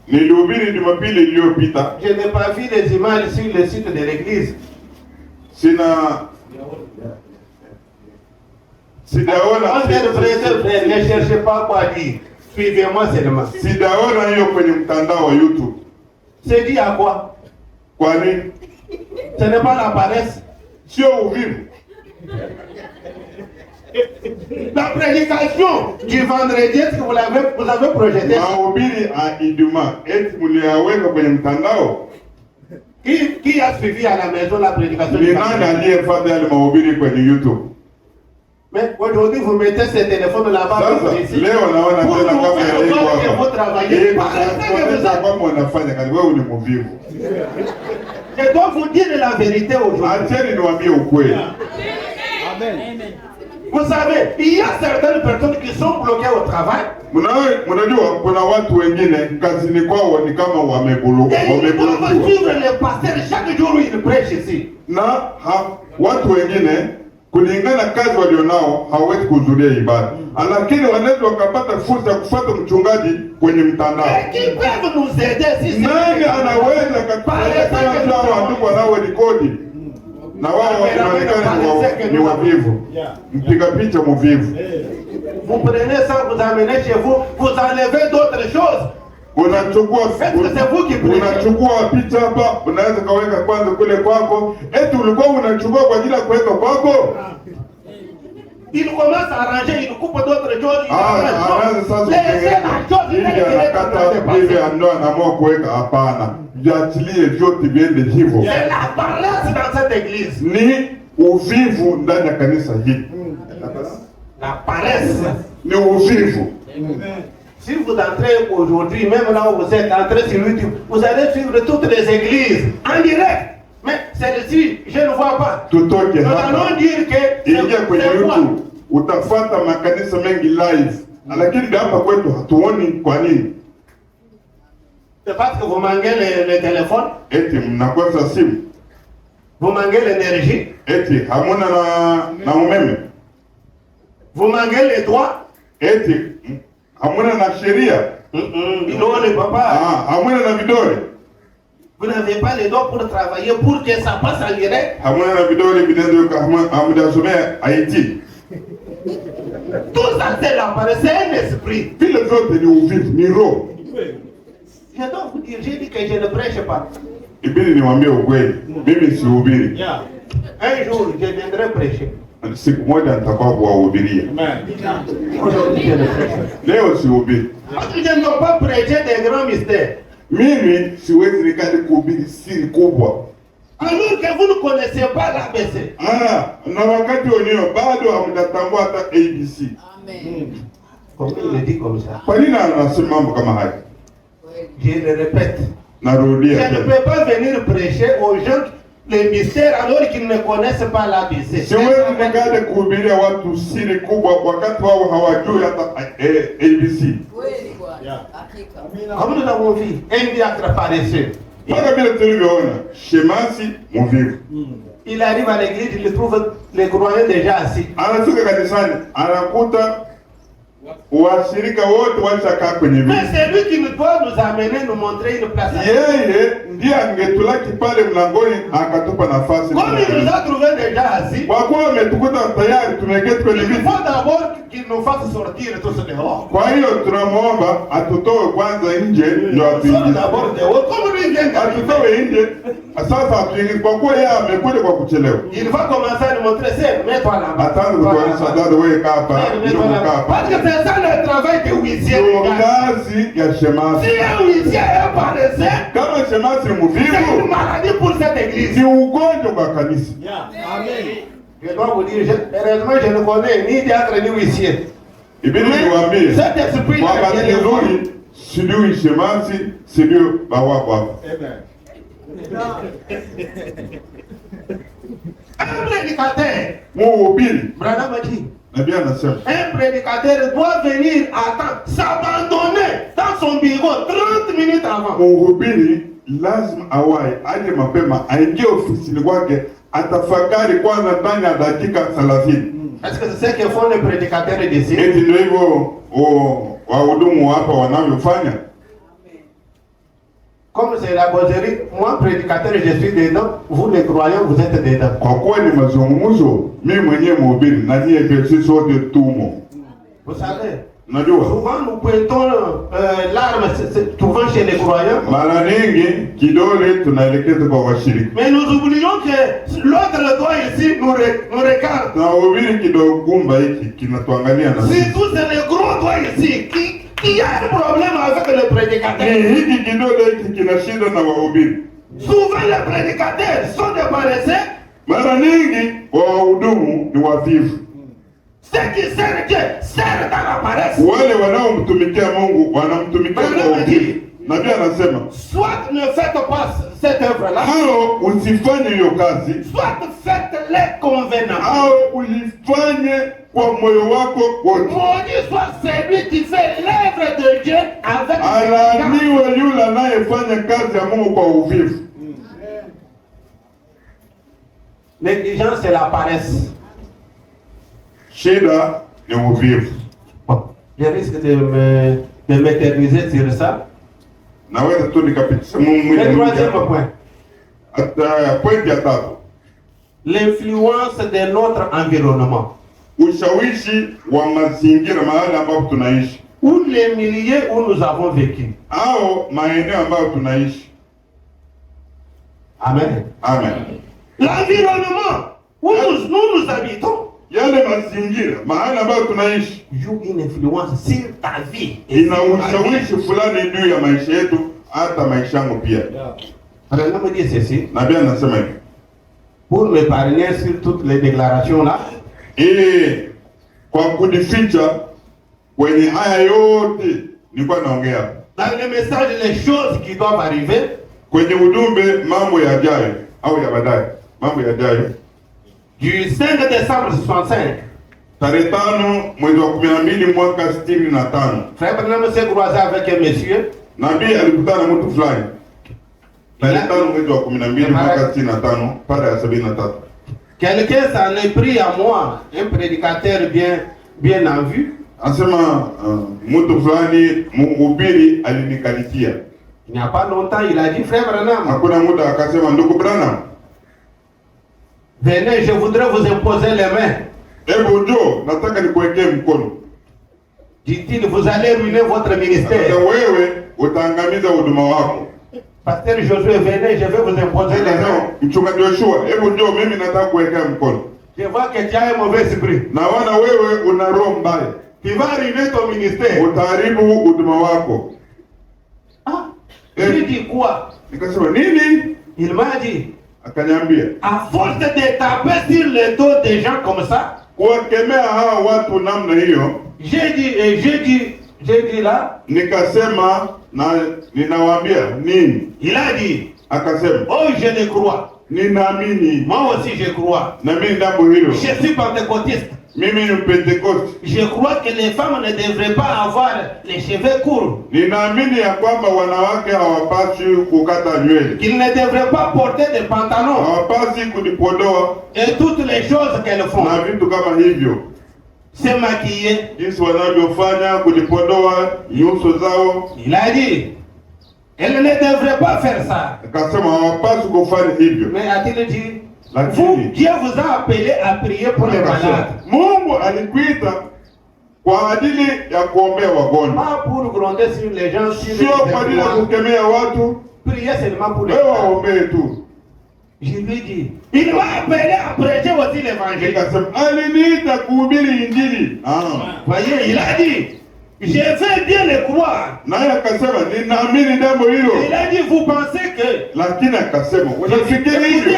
nilihubiri Jumapili iliyopita, Je n'ai pas vu les images sur le site de l'église. sijaona On vient frère, ne cherchez pas quoi dire. Suivez-moi seulement. sijaona hiyo kwenye mtandao wa YouTube. C'est dit à quoi? Kwa nini? Ce n'est pas la paresse. Sio uvivu. La prédication du vendredi, est-ce que vous avez projeté? Mahubiri ya Ijumaa eti mliyaweka kwenye mtandao? Qui a suivi à la maison la prédication Ni du nani vendredi? aliyefuata yale mahubiri kwenye YouTube? Mais aujourd'hui, vous mettez ce téléphone là-bas. Sasa leo naona Pour tena nous kama faire yale voir que vous hapa. travaillez. Paressez que vous êtes. Kama unafanya kazi wewe ni mvivu. Je dois vous dire la vérité aujourd'hui. Acheni niwaambie ukweli. Vous savez, il y a certaines personnes qui sont bloquées au travail. Mnajua kuna watu wengine kazini kwao ni kama Et ils wameblokiwa. doivent suivre le pasteur chaque jour où il prêche ici. Na watu wengine kulingana kazi walionao hawezi kuhudhuria ibada, lakini wanaweza wakapata fursa ya kufuata mchungaji kwenye mtandao. Et qui peuvent nous aider si Nani anaweza katika watu wanaorekodi na wao wanaonekana ni wavivu, mpiga picha mvivu. vous prenez ça, vous amenez chez vous, vous enlevez d'autres choses. Unachukua picha hapa, unaweza kaweka kwanza kule kwako, eti ulikuwa unachukua kwa ajili ya kuweka kwako. Il commence à arranger, il coupe d'autres choses. Anaanza sasa anakata hivi, anaamua kuweka. Hapana, viachilie vyote viende hivyo. C'est la paresse dans cette église. Ni uvivu ndani ya kanisa hili. La paresse. Ni uvivu. Si vous entrez aujourd'hui, même là où vous êtes entré sur YouTube, vous allez suivre toutes les églises en direct. Mais celle-ci, je ne vois pas. Tutoke Nous hapa, allons dire que ingia kwenye c'est quoi? YouTube, utafuata makanisa mengi live, lakini hapa kwetu hatuoni. Kwa nini? C'est parce que vous manquez le téléphone, Eti mnakosa simu, vous manquez l'énergie, eti hamuna na umeme, vous manquez les doigts. eti hamuna na sheria, Non, le papa. hamuna na vidole, Vous n'avez pas les doigts pour travailler, pour que ça passe en direct. hamuna na vidole vinaweza hamjasomea IT. Tout ça, c'est la paresse, c'est un esprit. Vile vyote ni uvivu, ni roho. Je dois vous dire, j'ai dit que je ne prêche pas. Ibidi niwaambie ukweli, mimi sihubiri. Un jour, je viendrai prêcher. Siku moja nitakuwa kuwahubiria. Aujourd'hui, je ne prêche pas. Leo sihubiri. Parce que je ne dois pas prêcher des grands mystères. Mimi siwezi nikali kuhubiri siri kubwa. Alors que vous ne connaissez pas l'ABC. Na wakati wenyewe bado hamjatambua hata ABC. Comment il le dit comme ça? Kwa nini anasema mambo kama haya? Je le répète. Narudia Je ne tena. peux pas venir prêcher aux gens les mystères alors qu'ils ne connaissent pas l'ABC. Siwezi nikali kuhubiria watu siri kubwa wakati wao hawajui hata ABC. Comme nous avons vu, un diacre paresseux. Mpaka vile tulivyoona shemasi mvivu. Il arrive à l'église, il trouve les croyants déjà assis. Anafika kanisani, anakuta washirika wote washakaa kwenye viti. Mais c'est lui qui nous doit nous amener, nous montrer une place. Yeye ndiye angetulaki pale mlangoni akatupa nafasi. Comme il nous a trouvé déjà assis, Kwa kuwa ametukuta tayari tumeketi kwenye il viti. faut d'abord qu'il nous fasse sortir tous dehors. Kwa hiyo tunamwomba atutoe kwanza nje ndio Sort atuingize. d'abord dehors, comme lui vient d'arriver. Atutoe nje sasa atuingize, kwa kuwa yeye amekuja kwa kuchelewa. Il va commencer à nous montrer, c'est mets-toi là-bas. Ataanza kutuonyesha dada, wewe kaa hapa, ndio kaa hapa. Parce que c'est ça le travail de huissier. Ndio kazi ya shemasi. Si un huissier est paresseux, Kama shemasi c'est une mvivu maladie pour cette église. ni ugonjwa kwa kanisa. Je dois vous dire, heureusement je ne connais ni diacre ni huissier. Ibidi niwaambie Cet esprit kwa bahati nzuri sijui shemasi, sijui bawako hapa. Un prédicateur, Mhubiri Branham a dit, nabii anasema un prédicateur doit venir à temps, s'abandonner dans son bureau 30 minutes avant. mhubiri lazima awahi aje mapema, aingie ofisini kwake, atafakari kwanza ndani ya dakika 30. Est-ce que c'est ce que font les prédicateurs d'ici? Eti ndio hivyo wahudumu hapa wanavyofanya. Comme c'est la causerie, moi prédicateur je suis dedans, vous les croyants vous êtes dedans. Kwa kuwa ni mazungumzo, mimi mwenyewe mhubiri na nyie pia sisi wote tumo. Vous savez, Unajua souvent nous pointons l'arme souvent chez les croyants, mara nyingi kidole tunaelekeza kwa washiriki. mais nous oublions que l'autre doigt ici nous regarde. Na wahubiri kidogo gumba hiki kinatuangalia na sisi. Si tous c'est le gros doigt ici qui a un problème avec le prédicateur. Hiki kidole hiki kina shida na wahubiri. Souvent les prédicateurs sont des paresseux. Mara nyingi wahudumu ni wavivu. Ceux qui servent Dieu servent dans la paresse. Wale wanaomtumikia Mungu wanamtumikia kwa uvivu. Nabii anasema Soit ne faites pas cette œuvre-là, hao usifanye hiyo kazi, soit faites-les convenant. au uifanye kwa moyo wako wote. Maudit soit celui qui fait l'œuvre de Dieu avec Alaaniwe yule anayefanya kazi ya Mungu kwa uvivu. Négligence, c'est la paresse. Shida ni uvivu. Bon, je risque de m'éterniser sur ça. Naweza tu nikapitisha Le troisième point, pointi ya tatu, l'influence de notre environnement. ushawishi wa mazingira mahali ambapo tunaishi, Ou les milieux où nous avons vécu. au maeneo ambayo tunaishi. Amen. Amen. L'environnement où nous habitons Yale mazingira mahali ambayo tunaishi joue une influence sur ta vie. ina ushawishi fulani juu ya maisha yetu, hata maisha yangu pia. Alors, me dit ceci, Nabii anasema hivi, pour m'épargner sur toutes les déclarations là, ili kwa kujificha kwenye haya yote nilikuwa naongea, dans le message, les choses qui doivent arriver, kwenye ujumbe mambo yajayo au ya baadaye, mambo yajayo, du 5 décembre 65, tarehe 5 mwezi wa 12 mwaka 65, Frère Branham s'est croisé avec un monsieur. nabii alikutana na mtu fulani tarehe 5 mwezi wa 12 mwaka 65 pale ya 73. Quelqu'un s'en est pris à moi, un prédicateur bien en vue. Anasema mtu fulani mhubiri alinikalikia. Il n'y a pas longtemps, il a dit, Frère Branham, Hakuna muda akasema, ndugu Branham, venez, je voudrais vous imposer les mains. hebu njoo, nataka nikuwekee mkono. Dit-il, vous allez ruiner votre Sasa ministère. wewe utaangamiza huduma wako. Pasteur Josué, venez, je vais vous imposer les mains. Akasema, mchungaji Yoshua, hebu njoo, mimi nataka kuwekea mkono. Je vois que tu as un mauvais esprit. Naona wewe una roho mbaya, Tu vas ruiner ton ministère. utaharibu huduma wako. Ah, j'ai dit quoi? Nikasema nini? Il m'a dit, Akaniambia, à force de taper sur le dos des gens comme ça, kuwakemea hawa watu namna hiyo, j'ai dit là, nikasema na ninawaambia nini? il a dit, Akasema, oh je le crois, ninaamini moi aussi je crois, na mimi ndambo hilo. je suis pentecôtiste. Mimi ni Pentecoste. Je crois que les femmes ne devraient pas avoir les cheveux courts. Ninaamini ya kwamba wanawake hawapaswi kukata nywele. Qu'ils ne devraient pas porter des pantalons. Hawapaswi kujipodoa. Et toutes les choses qu'elles font. Na vitu kama hivyo. Se maquiller. Jinsi wanavyofanya kujipodoa nyuso zao. Il a dit, elles ne devraient pas faire ça. Akasema hawapaswi kufanya hivyo. Mais a-t-il dit, Lakini vous, Dieu vous a appelé à prier pour les malades. Mungu alikuita kwa ajili ya kuombea wagonjwa. Pas pour gronder sur les gens, sur Sio kwa ajili ya kukemea watu. Prier seulement pour les Wewe malades. waombee tu. Je lui dis, il m'a appelé à prêcher aussi l'évangile. Nikasema aliniita kuhubiri injili. Voyez, il a dit, je vais bien le croire. Naye akasema ninaamini jambo hilo. Il a dit, vous pensez que... Lakini akasema unafikiri hivyo?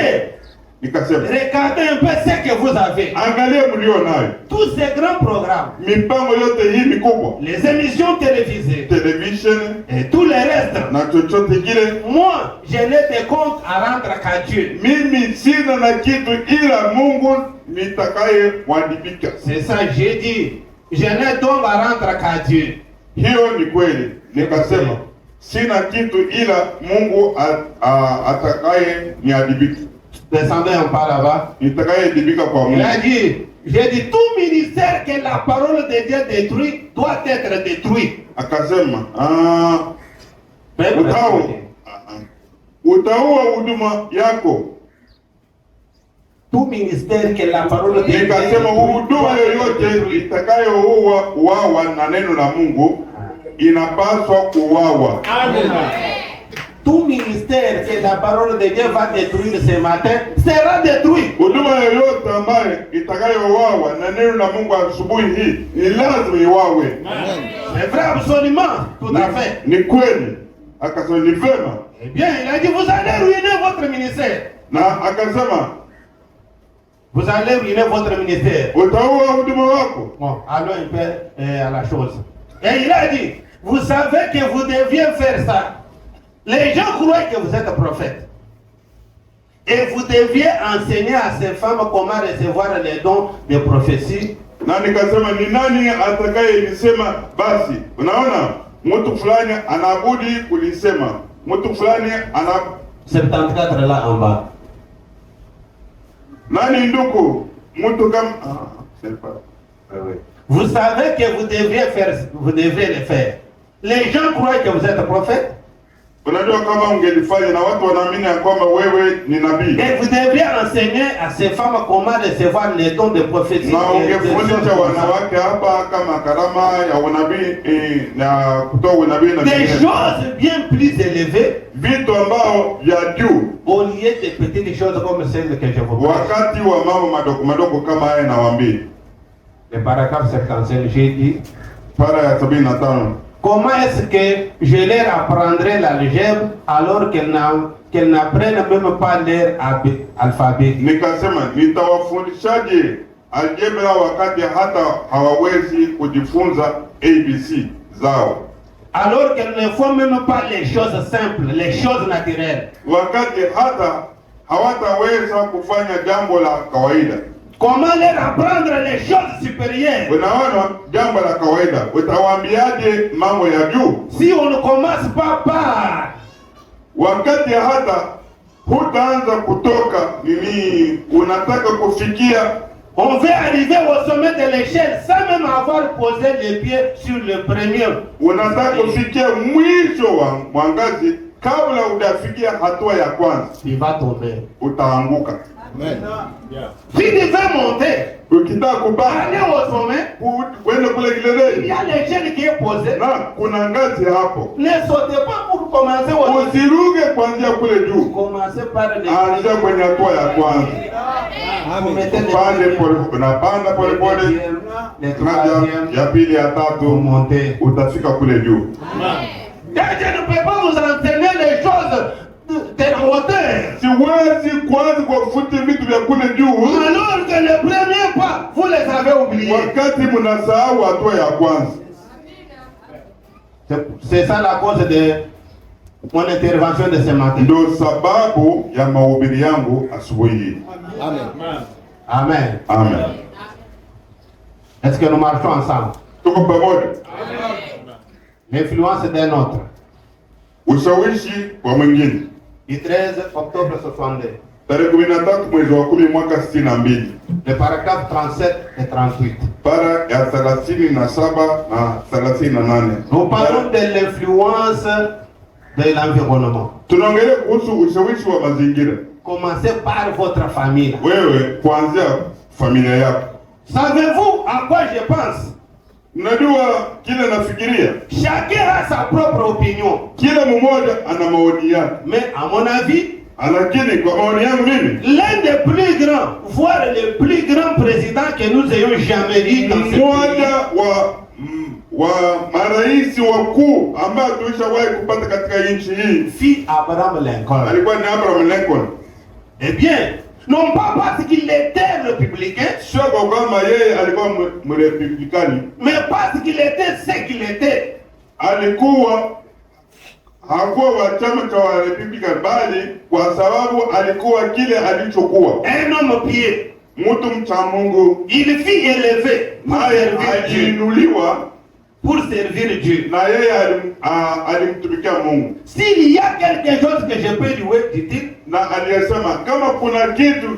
Nikasema Regardez un peu ce que vous avez. angalia mlio nayo. Tous ces grands programmes, Mipango yote hii mikubwa. les émissions télévisées, Television et tout le reste. na chochote kile. Moi, je n'ai des comptes à rendre qu'à Dieu. Mimi sina na kitu ila Mungu nitakaye wajibika. C'est ça, j'ai dit. Je n'ai donc à rendre qu'à Dieu. Hiyo ni kweli. Nikasema sina kitu ila Mungu atakaye niadibika. Descendez un pas là-bas. Nitakaye adibika kwa Mungu. Il a dit, j'ai dit, tout ministère que la parole de Dieu détruit doit être détruit. Akasema utaua huduma yako. Tout ministère que la parole de Dieu Nikasema huduma yoyote itakayouawa na neno la Mungu inapaswa kuuawa. Amen. Tout ministère que la parole de Dieu va détruire ce matin sera détruit. Huduma yoyote ambayo itakayouawa na neno la Mungu asubuhi hii ni lazima iwawe. C'est vrai absolument, tout à fait. Ni kweli. Akasema ni vema. Eh bien, il a dit, vous allez ruiner votre ministère. Na akasema Vous allez ruiner votre ministère. utaua huduma wako. Bon, allons un peu à la chose. Et il a dit, vous savez que vous deviez faire ça. Les gens croient que vous êtes prophète. Et vous deviez enseigner à ces femmes comment recevoir les dons de prophétie. Na nikasema ni nani atakayelisema basi? Unaona, mtu fulani anabudi kulisema. Mtu fulani 74 là en bas. nani ndugu? Mtu kama Vous savez que vous devrez le faire. Les gens croient que vous êtes prophète. Unajua kama ungelifanya na watu wanaamini ya kwamba wewe ni nabii. Et vous devrez enseigner à ces femmes comment recevoir les dons de prophétie. Na ungefundisha wanawake hapa kama karama ya unabii na kutoa unabii na des choses bien plus élevées, vitu ambao vya juu, au lieu de petites choses comme celles que je vous parle. wakati wa mambo madogo madogo kama haya nawaambia. Le paragraphe 55, j'ai dit, Para ya 75. comment est-ce que je leur apprendrai l'algèbre alors qu'elles n'apprennent même pas leur alphabet? Nikasema nitawafundishaje algebra wakati hata hawawezi kujifunza ABC zao, Alors qu'elles ne font même pas les choses simples, les choses naturelles. wakati hata hawataweza kufanya jambo la kawaida. Comment leur apprendre les choses supérieures? Unaona, jambo la kawaida utawaambiaje mambo ya juu Si on ne commence pas par wakati hata hutaanza kutoka nini unataka kufikia. on veut arriver au sommet de l'échelle sans même avoir posé les pieds sur le premier. Unataka kufikia mwisho wa mwangazi kabla hujafikia hatua ya kwanza, Il va tomber. utaanguka. Si tu veux monter, Ukitaka kubaki aller au sommet, uende kule il y kileleni a l'échelle qui est posée. na kuna ngazi hapo. Ne sautez pas pour commencer au sommet. Usiruke kuanzia kule juu, Commencez par les anzia kwenye hatua ya kwanza. Vous mettez les Pande pole, unapanda pole pole, les ngazi troisième, ya pili ya vous tatu, montez. utafika kule juu. Et je ne peux pas vous enseigner les choses de la hauteur. Siwezi kuanza kwa kufuta vitu vya kule juu Alors que le premier pas, vous les avez oubliés. wakati mnasahau hatua ya kwanza. C'est ça la cause de mon intervention de ce matin. Ndio sababu ya mahubiri yangu asubuhi hii. Amen. Amen. Est-ce que nous marchons ensemble? Tuko pamoja? L'influence d'un autre. Ushawishi wa mwingine. Du 13 octobre 62. Tarehe 13 mwezi wa 10 mwaka 62. Le paragraphe 37 et 38. Para ya 37 na 38. Nous parlons de l'influence de l'environnement. Tunaongelea kuhusu ushawishi wa mazingira. Commencez par votre famille. Wewe kuanzia familia yako. Savez-vous à quoi je pense? Unajua kile nafikiria? Chacun a sa propre opinion. Kila mmoja ana maoni yake. Mais à mon avis, lakini kwa maoni yangu mimi, l'un des plus grands, voire le plus grand président que nous ayons jamais eu dans ce pays, mmoja wa marais wakuu ambao tulishawahi kupata katika nchi hii, fut Abraham Lincoln. alikuwa ni Abraham Lincoln. Eh bien, non pas parce qu'il était républicain, Sio kwa kwamba yeye alikuwa mrepublikani, mais parce qu'il était ce qu'il était. Hakuwa wa chama cha Republican, bali kwa sababu alikuwa kile alichokuwa. Un homme pieux. Mtu mcha Mungu. Il fut élevé aliinuliwa pour servir Dieu. Na yeye alimtumikia Mungu. S'il y a quelque chose que je peux lui dire, na aliyesema kama kuna kitu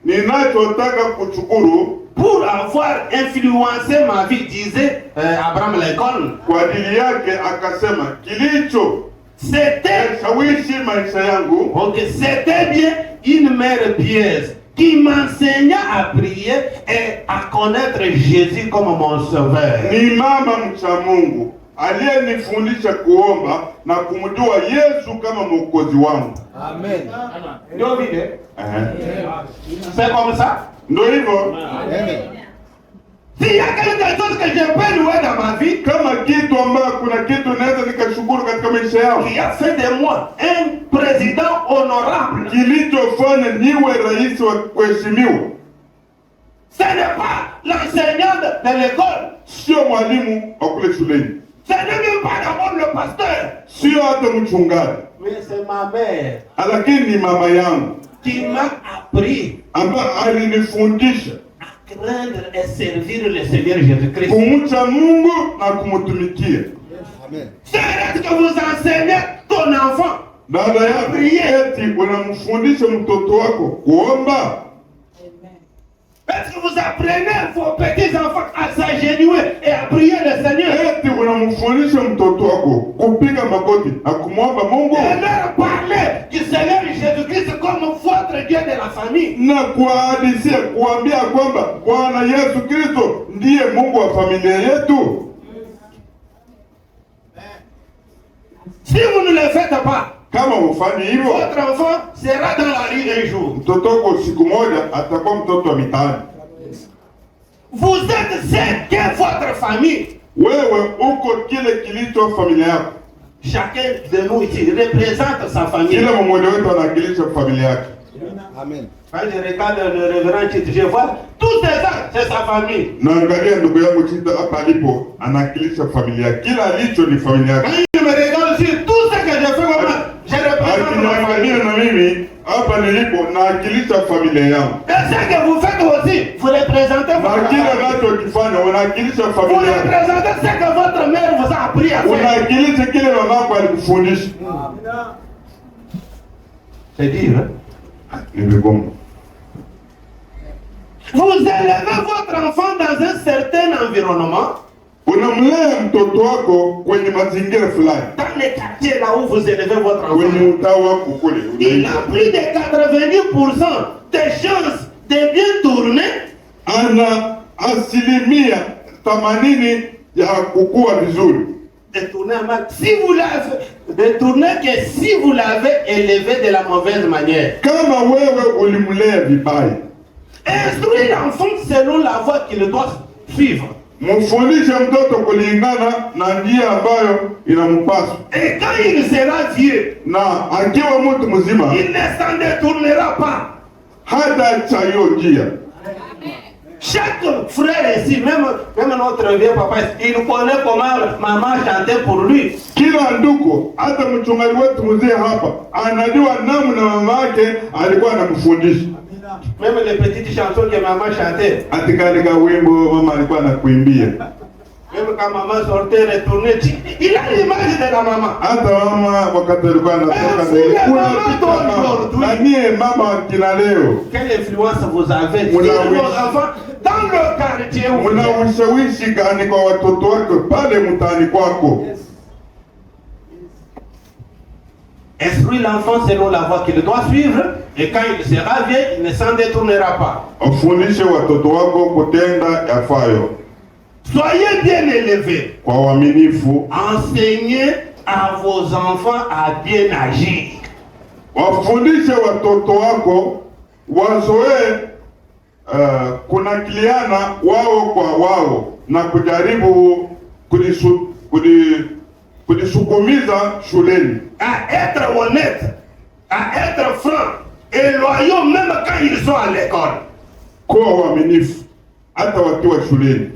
ninachotaka kuchukuru pour avoir influencé ma vie, disait Abraham Lincoln, kwa ajili yake akasema kilicho c'était shawishi maisha yangu. Ok, c'était bien une mère pieuse qui m'enseigna à prier et à connaître Jésus comme mon sauveur. Ni mama mcha Mungu aliyenifundisha kuomba na kumjua Yesu kama mwokozi wangu. Amen. Ndio vile. C'est comme ça. Ndio hivyo. Amen. S'il y a quelque chose que je peux louer dans ma vie, kama kitu ambacho kuna kitu naweza nikashukuru katika maisha yangu, qui a fait de moi un président honorable, kilichofanya niwe rais wa kuheshimiwa, ce n'est pas l'enseignant de l'école, sio mwalimu wa kule shuleni, ce n'est même pas d'abord le pasteur, sio hata mchungaji, mais c'est ma mère, lakini ni mama yangu qui m'a appris ambaye alinifundisha craindre et servir le Seigneur Jésus-Christ. Kumcha Mungu na kumtumikia. Amen. C'est que vous enseignez ton enfant. Dada yako eti unamfundisha mtoto wako kuomba. Est-ce que vous apprenez vos petits enfants à s'agenouiller et à prier le Seigneur? Eti unamfundisha mtoto wako kupiga magoti na kumwomba Mungu. Et leur parler du Seigneur Jésus-Christ comme votre Dieu de la famille. Na kuhadithia kuambia kwamba Bwana Yesu Kristo ndiye Mungu wa familia yetu. Si vous ne le faites pas, kama ufanyi hivyo, votre enfant sera dans la rue un jour. Mtoto wako siku moja atakuwa mtoto wa mitaani. Vous êtes ce qu'est votre famille. Wewe uko kile kilicho familia yako. Chacun de nous ici représente sa famille. Kila mmoja wetu anawakilisha familia yake. Amen. Quand je regarde le révérend Chita, je vois tous ces gens, c'est sa famille. Naangalia ndugu yangu Chita hapa alipo, anawakilisha familia yake. Kila alicho ni familia yake. Quand je me regarde aussi, tout ce que je fais vraiment, je représente ma famille. Na mimi hapa nilipo nawakilisha familia yangu. Et ce que vous faites aussi, vous représentez votre famille. Kila unachokifanya unawakilisha familia yako. Vous représentez ce que votre mère vous a appris à faire. Unawakilisha kile mama yako alikufundisha. C'est dire, hein? Vous élevez votre enfant dans un certain environnement. Unamlea mtoto wako kwenye mazingira fulani. Dans les quartiers là où vous élevez votre enfant. Kwenye mtaa wako kule. Il a plus de 90% de chances de bien tourner. Ana asilimia 80 ya kukua vizuri. De tourner que si vous l'avez élevé de la mauvaise manière. Kama wewe ulimlea vibaya. Instruire l'enfant selon la voie qu'il doit suivre. Mfundishe mtoto kulingana na njia ambayo inampaswa. Et quand il sera vieux, na akiwa mtu mzima, il ne s'en détournera pas. Hata chayo njia. Chaque frère ici, même notre vieux papa, il connaît comment maman chantait pour lui. Kila ndugu, hata mchungaji wetu mzee hapa, anajua namna mama yake alikuwa anamfundisha. Même les petites chansons que maman chantait. Atikandika wimbo mama alikuwa anakuimbia. Même quand maman sortait, retournait, il a l'image de la maman. Hata mama wakati alikuwa anatoka na nie mama kila leo. Quelle influence vous avez sur vos enfants dans le quartier où vous êtes? Ushawishi gani kwa watoto wako pale mtaani kwako? Instruis l'enfant selon la voie qu'il doit suivre, et quand il sera vieux, il ne s'en détournera pas. Ufundishe watoto wako kutenda yafayo. Soyez bien élevés. Kwa uaminifu. Enseignez à vos enfants à bien agir. Wafundishe watoto wako wazoe kunakiliana wao kwa wao na kujaribu kujisukumiza shuleni. À être honnête, à être franc et loyaux même quand ils sont à l'école. Kuwa waaminifu hata wakiwa shuleni.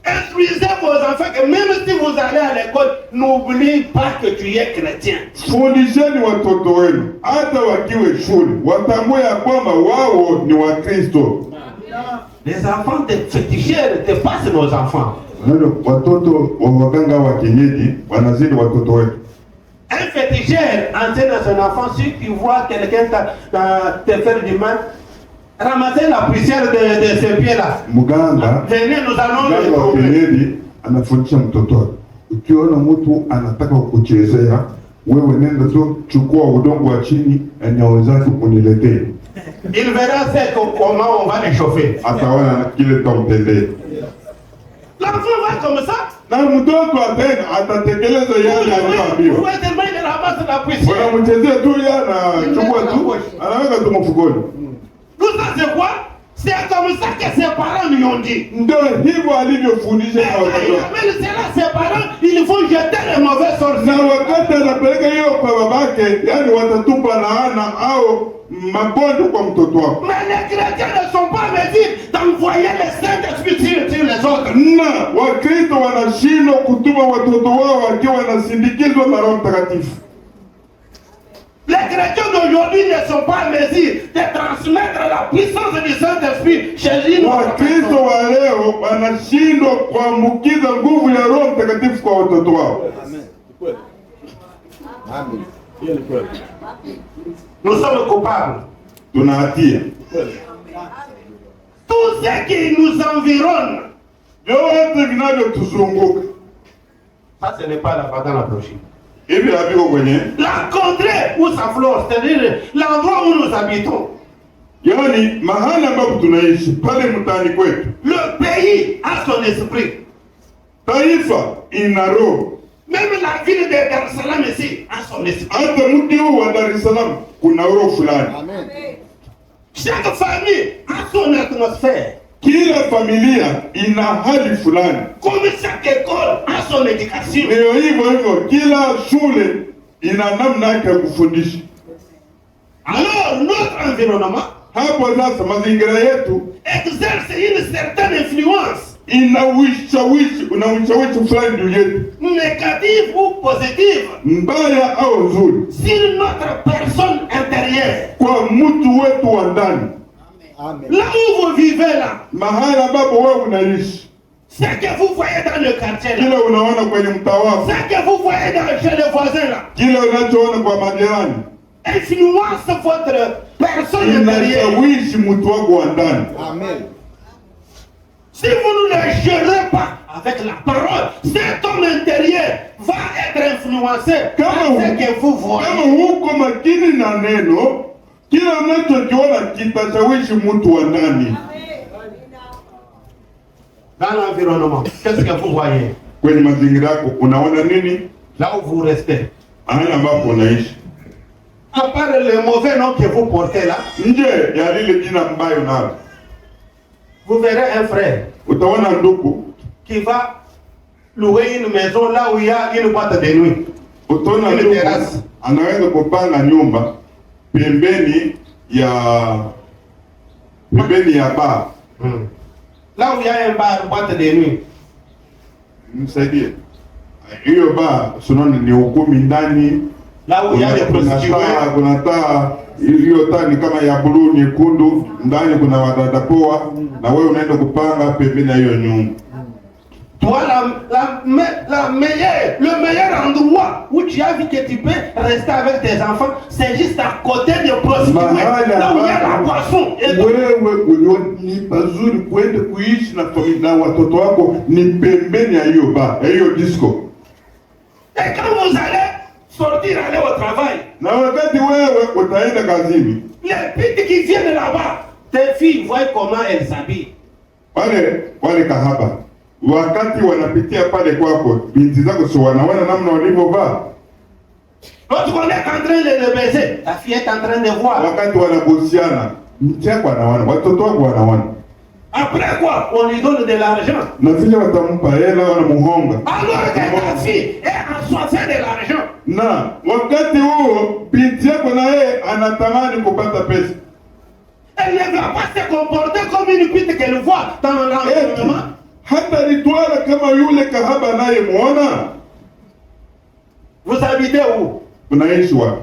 Instruisez vos enfants que même si vous allez à l'école, n'oubliez pas que tu es chrétien. Fundisheni watoto wenu hata wakiwe shule watambue ya kwamba wao ni Wakristo. Les enfants de féticheurs dépassent nos enfants. Watoto wa waganga wa kienyeji wanazidi watoto wetu. Un féticheur enseigne à son enfant, si tu vois quelqu'un te faire du mal, ramassez la poussière de ses pieds là. Muganga, venez, nous allons le trouver. Anafundisha mtoto, ukiona mtu anataka kukuchezea, wewe nenda tu chukua udongo wa chini, eneo zake uniletee. Il verra comment on va les chauffer. Ataona kile tutamtendea. L'enfant va comme ça. Na mtoto atatekeleza yale aliyoambiwa. Wewe tellement il ramasse la poussière. Unamchezea tu yana chukua tu, anaweka tu mfukoni. Tout ça c'est quoi? C'est comme ça que ses parents lui ont dit. Ndio hivyo alivyofundisha watoto. Mais c'est là ses parents, ils vont jeter les mauvais sorts. Na wakati anapeleka hiyo kwa babake, yani watatupa laana au mabondo kwa mtoto wako. Mais les chrétiens ne sont pas en mesure d'envoyer les Saint-Esprit sur les autres. Na Wakristo wanashindwa kutuma watoto wao wakiwa wanasindikizwa na Roho Mtakatifu. Les chrétiens d'aujourd'hui ne sont pas en mesure de transmettre la puissance du Saint-Esprit chez nous. Wakristo wa leo wanashindwa kuambukiza nguvu ya Roho Mtakatifu kwa watoto wao. Amen. Nous sommes coupables. Tuna hatia. Tout ce qui nous environne, vyote vinavyotuzunguka, ça ce n'est pas la dans la brochure. Hivi haviko kwenye la contrée où ça flore, c'est-à-dire l'endroit où nous habitons. Yaani mahali ambapo tunaishi pale mtaani kwetu. Le pays a son esprit. Taifa ina roho. Même la ville de Dar es Salaam ici a son esprit. Hata mji huu wa Dar es Salaam kuna roho fulani. Amen. Chaque famille a son atmosphère. Kila familia ina hali fulani. Comme chaque école a son éducation. Ndio hivyo kila shule ina namna yake ya kufundisha. Alors notre environnement, hapo sasa mazingira yetu exerce une certaine influence. Ina ushawishi fulani juu yetu. Négative ou positive. Mbaya au nzuri. Sur notre personne intérieure. Kwa mtu wetu wa ndani. Amen. Là où vous vivez là, mahali ambapo wewe unaishi, ce que vous voyez dans le quartier là, kile unaona kwenye mtaa wako, ce que vous voyez chez les voisins là, kile unachoona kwa majirani, influence votre personne intérieure. Inashawishi mtu wako wa ndani. Amen. Si vous ne le gérez pas avec la parole, cet homme intérieur va être influencé par ce que vous voyez. Kama huko makini na neno, kila unachokiona kitashawishi mtu wa ndani. Dans l'environnement, qu'est-ce que vous voyez? Kwenye mazingira yako unaona nini? Là où vous restez. Mahali ambapo unaishi. À part le mauvais nom que vous portez là, nje ya lile jina mbaya unalo, vous verrez un frère utaona ndugu qui va louer une maison là où il y a une boîte de nuit. Utaona ndugu anaweza kupanga nyumba pembeni ya bar. Là où il y a un bar, boîte de nuit. Msaidie. Hiyo bar sunoni ni hukumi ndani Là où il y a des prostituées. Kuna taa hiyo taa ni kama ya blue nyekundu, ndani kuna wadada poa, na wewe unaenda kupanga pembeni ya hiyo nyumba. Toi, le meilleur endroit où tu as vu que tu peux rester avec tes enfants, c'est juste à côté de prostituées, là où il y a la boisson. Wewe ni pazuri kwenda kuishi na familia na watoto wako ni pembeni ya hiyo bar, ya hiyo disco. Et quand vous allez sortir, aller au travail, na wakati wewe utaenda kazini, les petites qui viennent là-bas, tes filles voient comment elles s'habillent. Wale kahaba wakati wanapitia pale kwako, binti zako si wanaona namna walivyovaa. L'autre on est en train de le baiser, ta fille est en train de voir. Wakati wanabusiana, mti yako anaona, watoto wako wanaona. Après quoi, on lui donne de l'argent. Na vile watampa hela, wanamuhonga. Alors que ta fille est assoiffée de l'argent. Na wakati huo binti yako na yeye anatamani kupata pesa. Elle ne va pas se comporter comme une pute qu'elle voit dans l'environnement. Hata litwala kama yule kahaba naye muona. Vous habitez où? Unaishi wapi?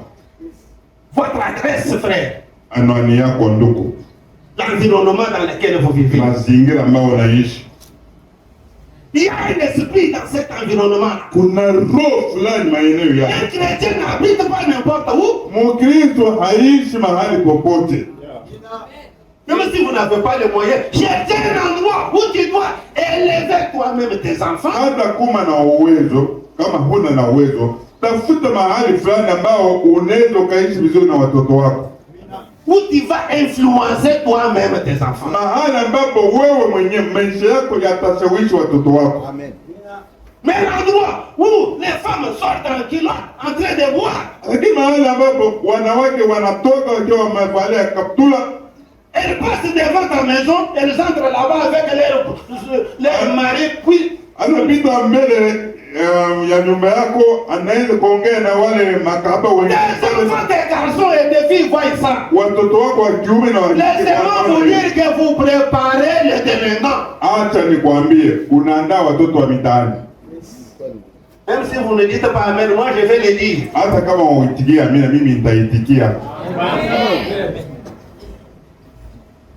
Votre adresse, frère. Anwani yako ndugu. L'environnement dans lequel vous vivez. Mazingira ambayo unaishi. Il y a un esprit dans cet environnement. Kuna roho fulani maeneo yako. Un chrétien n'habite pas n'importe où. Mkristo haishi mahali popote. Même si vous n'avez pas les moyens, cherchez un endroit où tu dois élever toi-même tes enfants. Hata kuma na uwezo, kama huna na uwezo, tafuta mahali fulani ambao unaweza ukaishi vizuri na watoto wako. Où tu vas influencer toi-même tes enfants. Mahali ambapo wewe mwenyewe maisha yako yatashawishi watoto wako. Amen. Mais l'endroit où les femmes sortent en culotte en train de boire. Lakini mahali ambapo wanawake wanatoka wakiwa wamevalia kaptula, Elles passent devant ta maison, elles entrent là-bas avec leur mari, puis anapita mbele ya nyumba yako, anaweza kuongea na wale makahaba wengine. des enfants, des garçons et des filles voient ça. Watoto wako wa kiume na wa kike. Laissez-moi vous dire que vous préparez les délinquants. Acha nikwambie, unaandaa watoto wa mitaani. Même si vous ne dites pas amen, moi je vais le dire. Hata kama uitikia amina, mimi nitaitikia.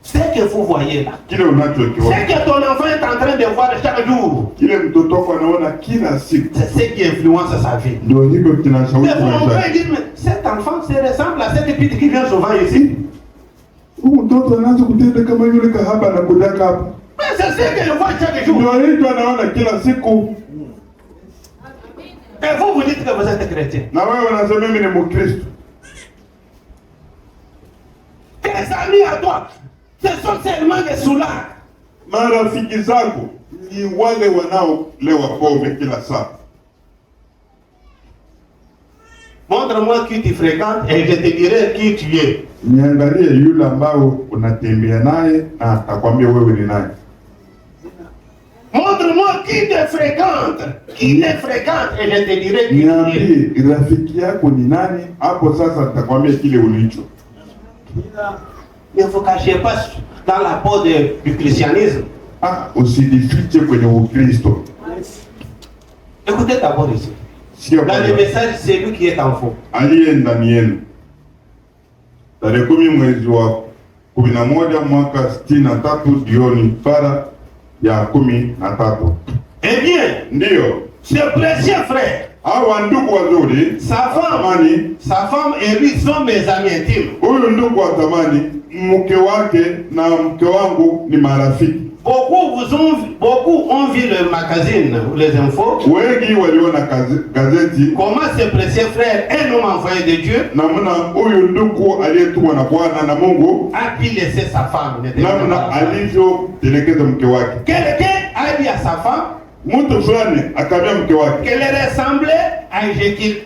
Ce que vous voyez là, Kile unachokiona, ce que ton enfant est en train de voir chaque jour, kile mtoto wako anaona kila siku, c'est ce qui influence sa vie. ndio hivyo kinashawishi Mais vous maisha. pouvez dire, mais cet enfant se ressemble à cette petite qui vient souvent ici. Huyu mtoto anaanza kutenda kama yule kahaba anakudaka hapa. Mais c'est ce que je vois chaque jour. Ndio hivyo anaona kila siku. Et vous, vous dites que vous êtes chrétien. Na wewe unasema mimi ni Mkristo. Tes amis à toi, ce sont seulement des soulards. Marafiki zako ni wale wanaolewa pombe kila saa. Montre-moi qui tu fréquentes et je te dirai qui tu es. Niangalie yule ambao unatembea naye na atakwambia wewe ni nani. Montre-moi qui te fréquente. Qui te fréquente et je te dirai qui tu es. Niambie rafiki yako ni nani, hapo sasa nitakwambia kile ulicho. Ne vous cachez pas dans la peau du christianisme. Usijifiche kwenye Ukristo. Écoutez d'abord ici. Sio Dans le message, c'est lui qui est en faux. aliye ndani yenu. Tarehe 10 mwezi wa 11 mwaka 63 jioni para ya 13. Eh bien, Ndiyo, ce précieux frère, hawa ndugu wazuri, sa femme et lui sont mes amis intimes. huyu ndugu wa thamani, mke wake na mke wangu ni marafiki. Beaucoup ont vu le magazine, les infos. Wengi waliona gazeti Comment ce précieux frère, un homme envoyé de Dieu, namna huyu ndugu aliyetumwa na Bwana na Mungu, a pu laisser sa femme. namna alivyotelekeza mke wake. Quelqu'un a dit à sa femme Mtu fulani akamwambia mke wake qu'elle ressemblait à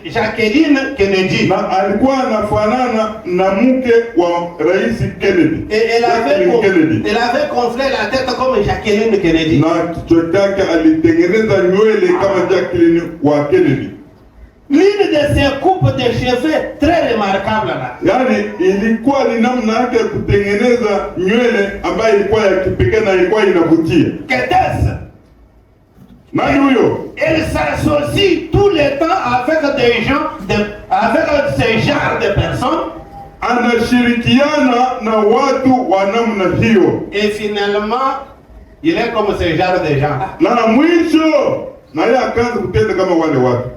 Jacqueline Kennedy. na alikuwa anafanana na mke wa Rais Kennedy. Et elle avait gonflé la tête comme Jacqueline Kennedy. Na kichwa chake alitengeneza nywele kama Jacqueline wa Kennedy. L'une de ses coupes de cheveux très remarquable là. Yaani ilikuwa ni namna yake ya kutengeneza nywele ambayo ilikuwa ya kipekee na ilikuwa inavutia. Qu'était-ce? Nani huyo? Elle s'associe tout le temps avec des gens avec ce genre de personnes. Anashirikiana na watu wa namna hiyo. Et finalement, il est comme ce genre de gens. Na mwisho na yeye akaanza kutenda kama wale watu.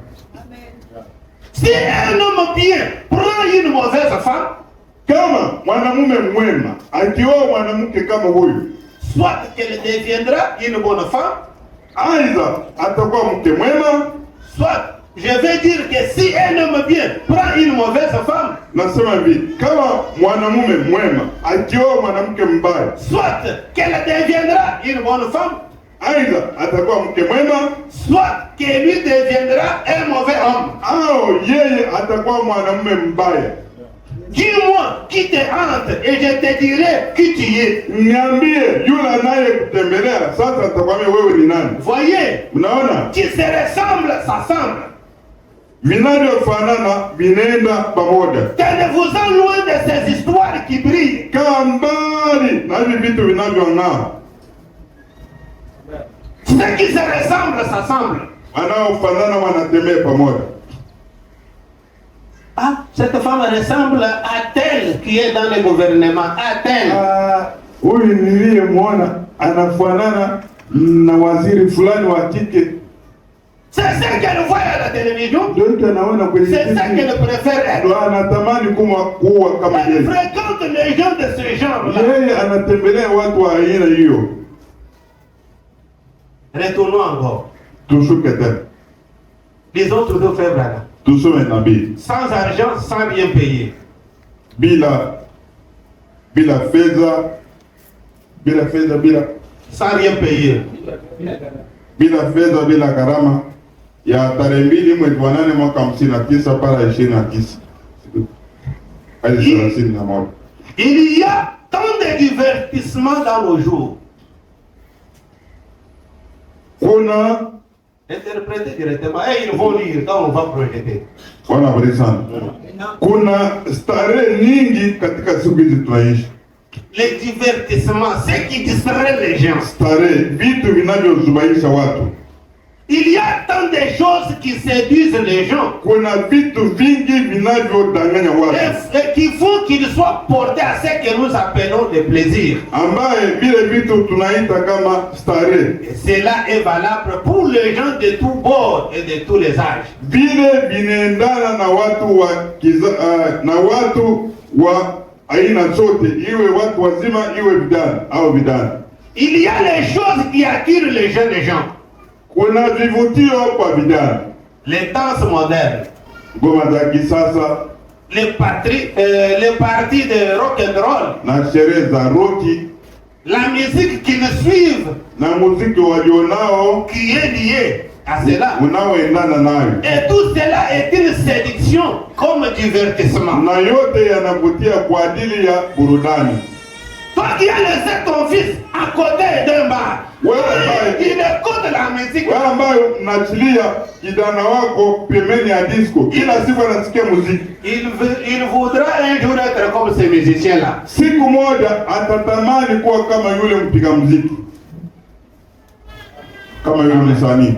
Si un homme bien prend une mauvaise femme, kama mwanamume mwema akioa mwanamke kama huyu, soit qu'elle deviendra une bonne femme, aidha atakuwa mke mwema, soit, je veux dire que si un homme bien prend une mauvaise femme, nasema hivi, kama mwanamume mwema akioa mwanamke mbaya, soit qu'elle deviendra une bonne femme, aidha atakuwa mke mwema, soit que lui deviendra un mauvais homme, au yeye atakuwa mwanamume mbaya. Dis-moi qui te hante et je te dirai qui tu es. Niambie yule anayekutembelea sasa atakwambia wewe ni nani. Voyez, unaona qui se ressemble s'assemble. Vinavyofanana vinaenda pamoja. Tenez-vous-en loin de ces histoires qui brillent. Kaa mbali na hivi vitu vinavyong'aa. Ceux qui se ressemblent s'assemblent. Wanaofanana wanatembea pamoja. Ah, cette femme ressemble à telle qui est dans le gouvernement, à telle. Huyu niliyemwona anafanana na waziri fulani wa kike. C'est ça qu'elle voit à la télévision. C'est ça qu'elle préfère être. Anatamani kuwa kama yeye. Elle fréquente les gens de ce genre-là. Yeye anatembelea watu wa aina hiyo. Retournons encore. Tushuke tena. Les autres deux frères là. Tusome nabii. Sans argent, sans rien payer. Bila fedha, sans rien payer. Bila fedha, bila gharama ya tarehe 2 mwezi wa 8 mwaka 59 para 29. Hadi 31. Il y a tant de divertissements dans nos jours. Kuna interpréter directement et ils vont lire quand on va projeter. Wana brisana. Kuna starehe nyingi katika siku hizi tunaishi. Les divertissements, c'est qui distrait les gens. Starehe, vitu vinavyozubaisha watu. Il y a tant de choses qui séduisent les gens. Kuna vitu vingi vinavyodanganya watu. Et qu'il faut qu'ils soient portés à ce que nous appelons des plaisirs. Ambaye vile vitu tunaita kama starehe. Et cela est valable pour les gens de tous bords et de tous les âges. Vile vinaendana na watu wa aina zote, iwe watu wazima, iwe vijana au vijana. Il y a les choses qui attirent les jeunes gens. Kuna vivutio kwa vijana. Les danses modernes. Ngoma za kisasa. Les parties de rock and roll. Na sherehe za roki. La musique qu'ils suivent. Na muziki walionao. Qui est liée à cela. Unaoendana nayo. Et tout cela est une séduction comme divertissement. Na yote yanavutia kwa ajili ya burudani. Toi qui as laissé ton fils à côté d'un bar, il écoute la musique. Wewe ambaye unachilia kijana wako pembeni ya disco, kila siku anasikia muziki. Il voudra un jour être comme ces musiciens-là. Siku moja atatamani kuwa kama yule mpiga muziki, kama yule msanii.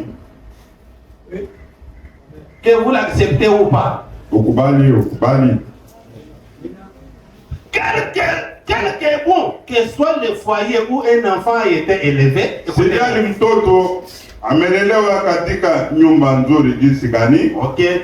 Que vous l'acceptez ou pas. Ukubali, ukubali. Quelque bon que soit le foyer où un enfant a été élevé. Sijali mtoto amelelewa katika nyumba nzuri jinsi gani. Ok. Et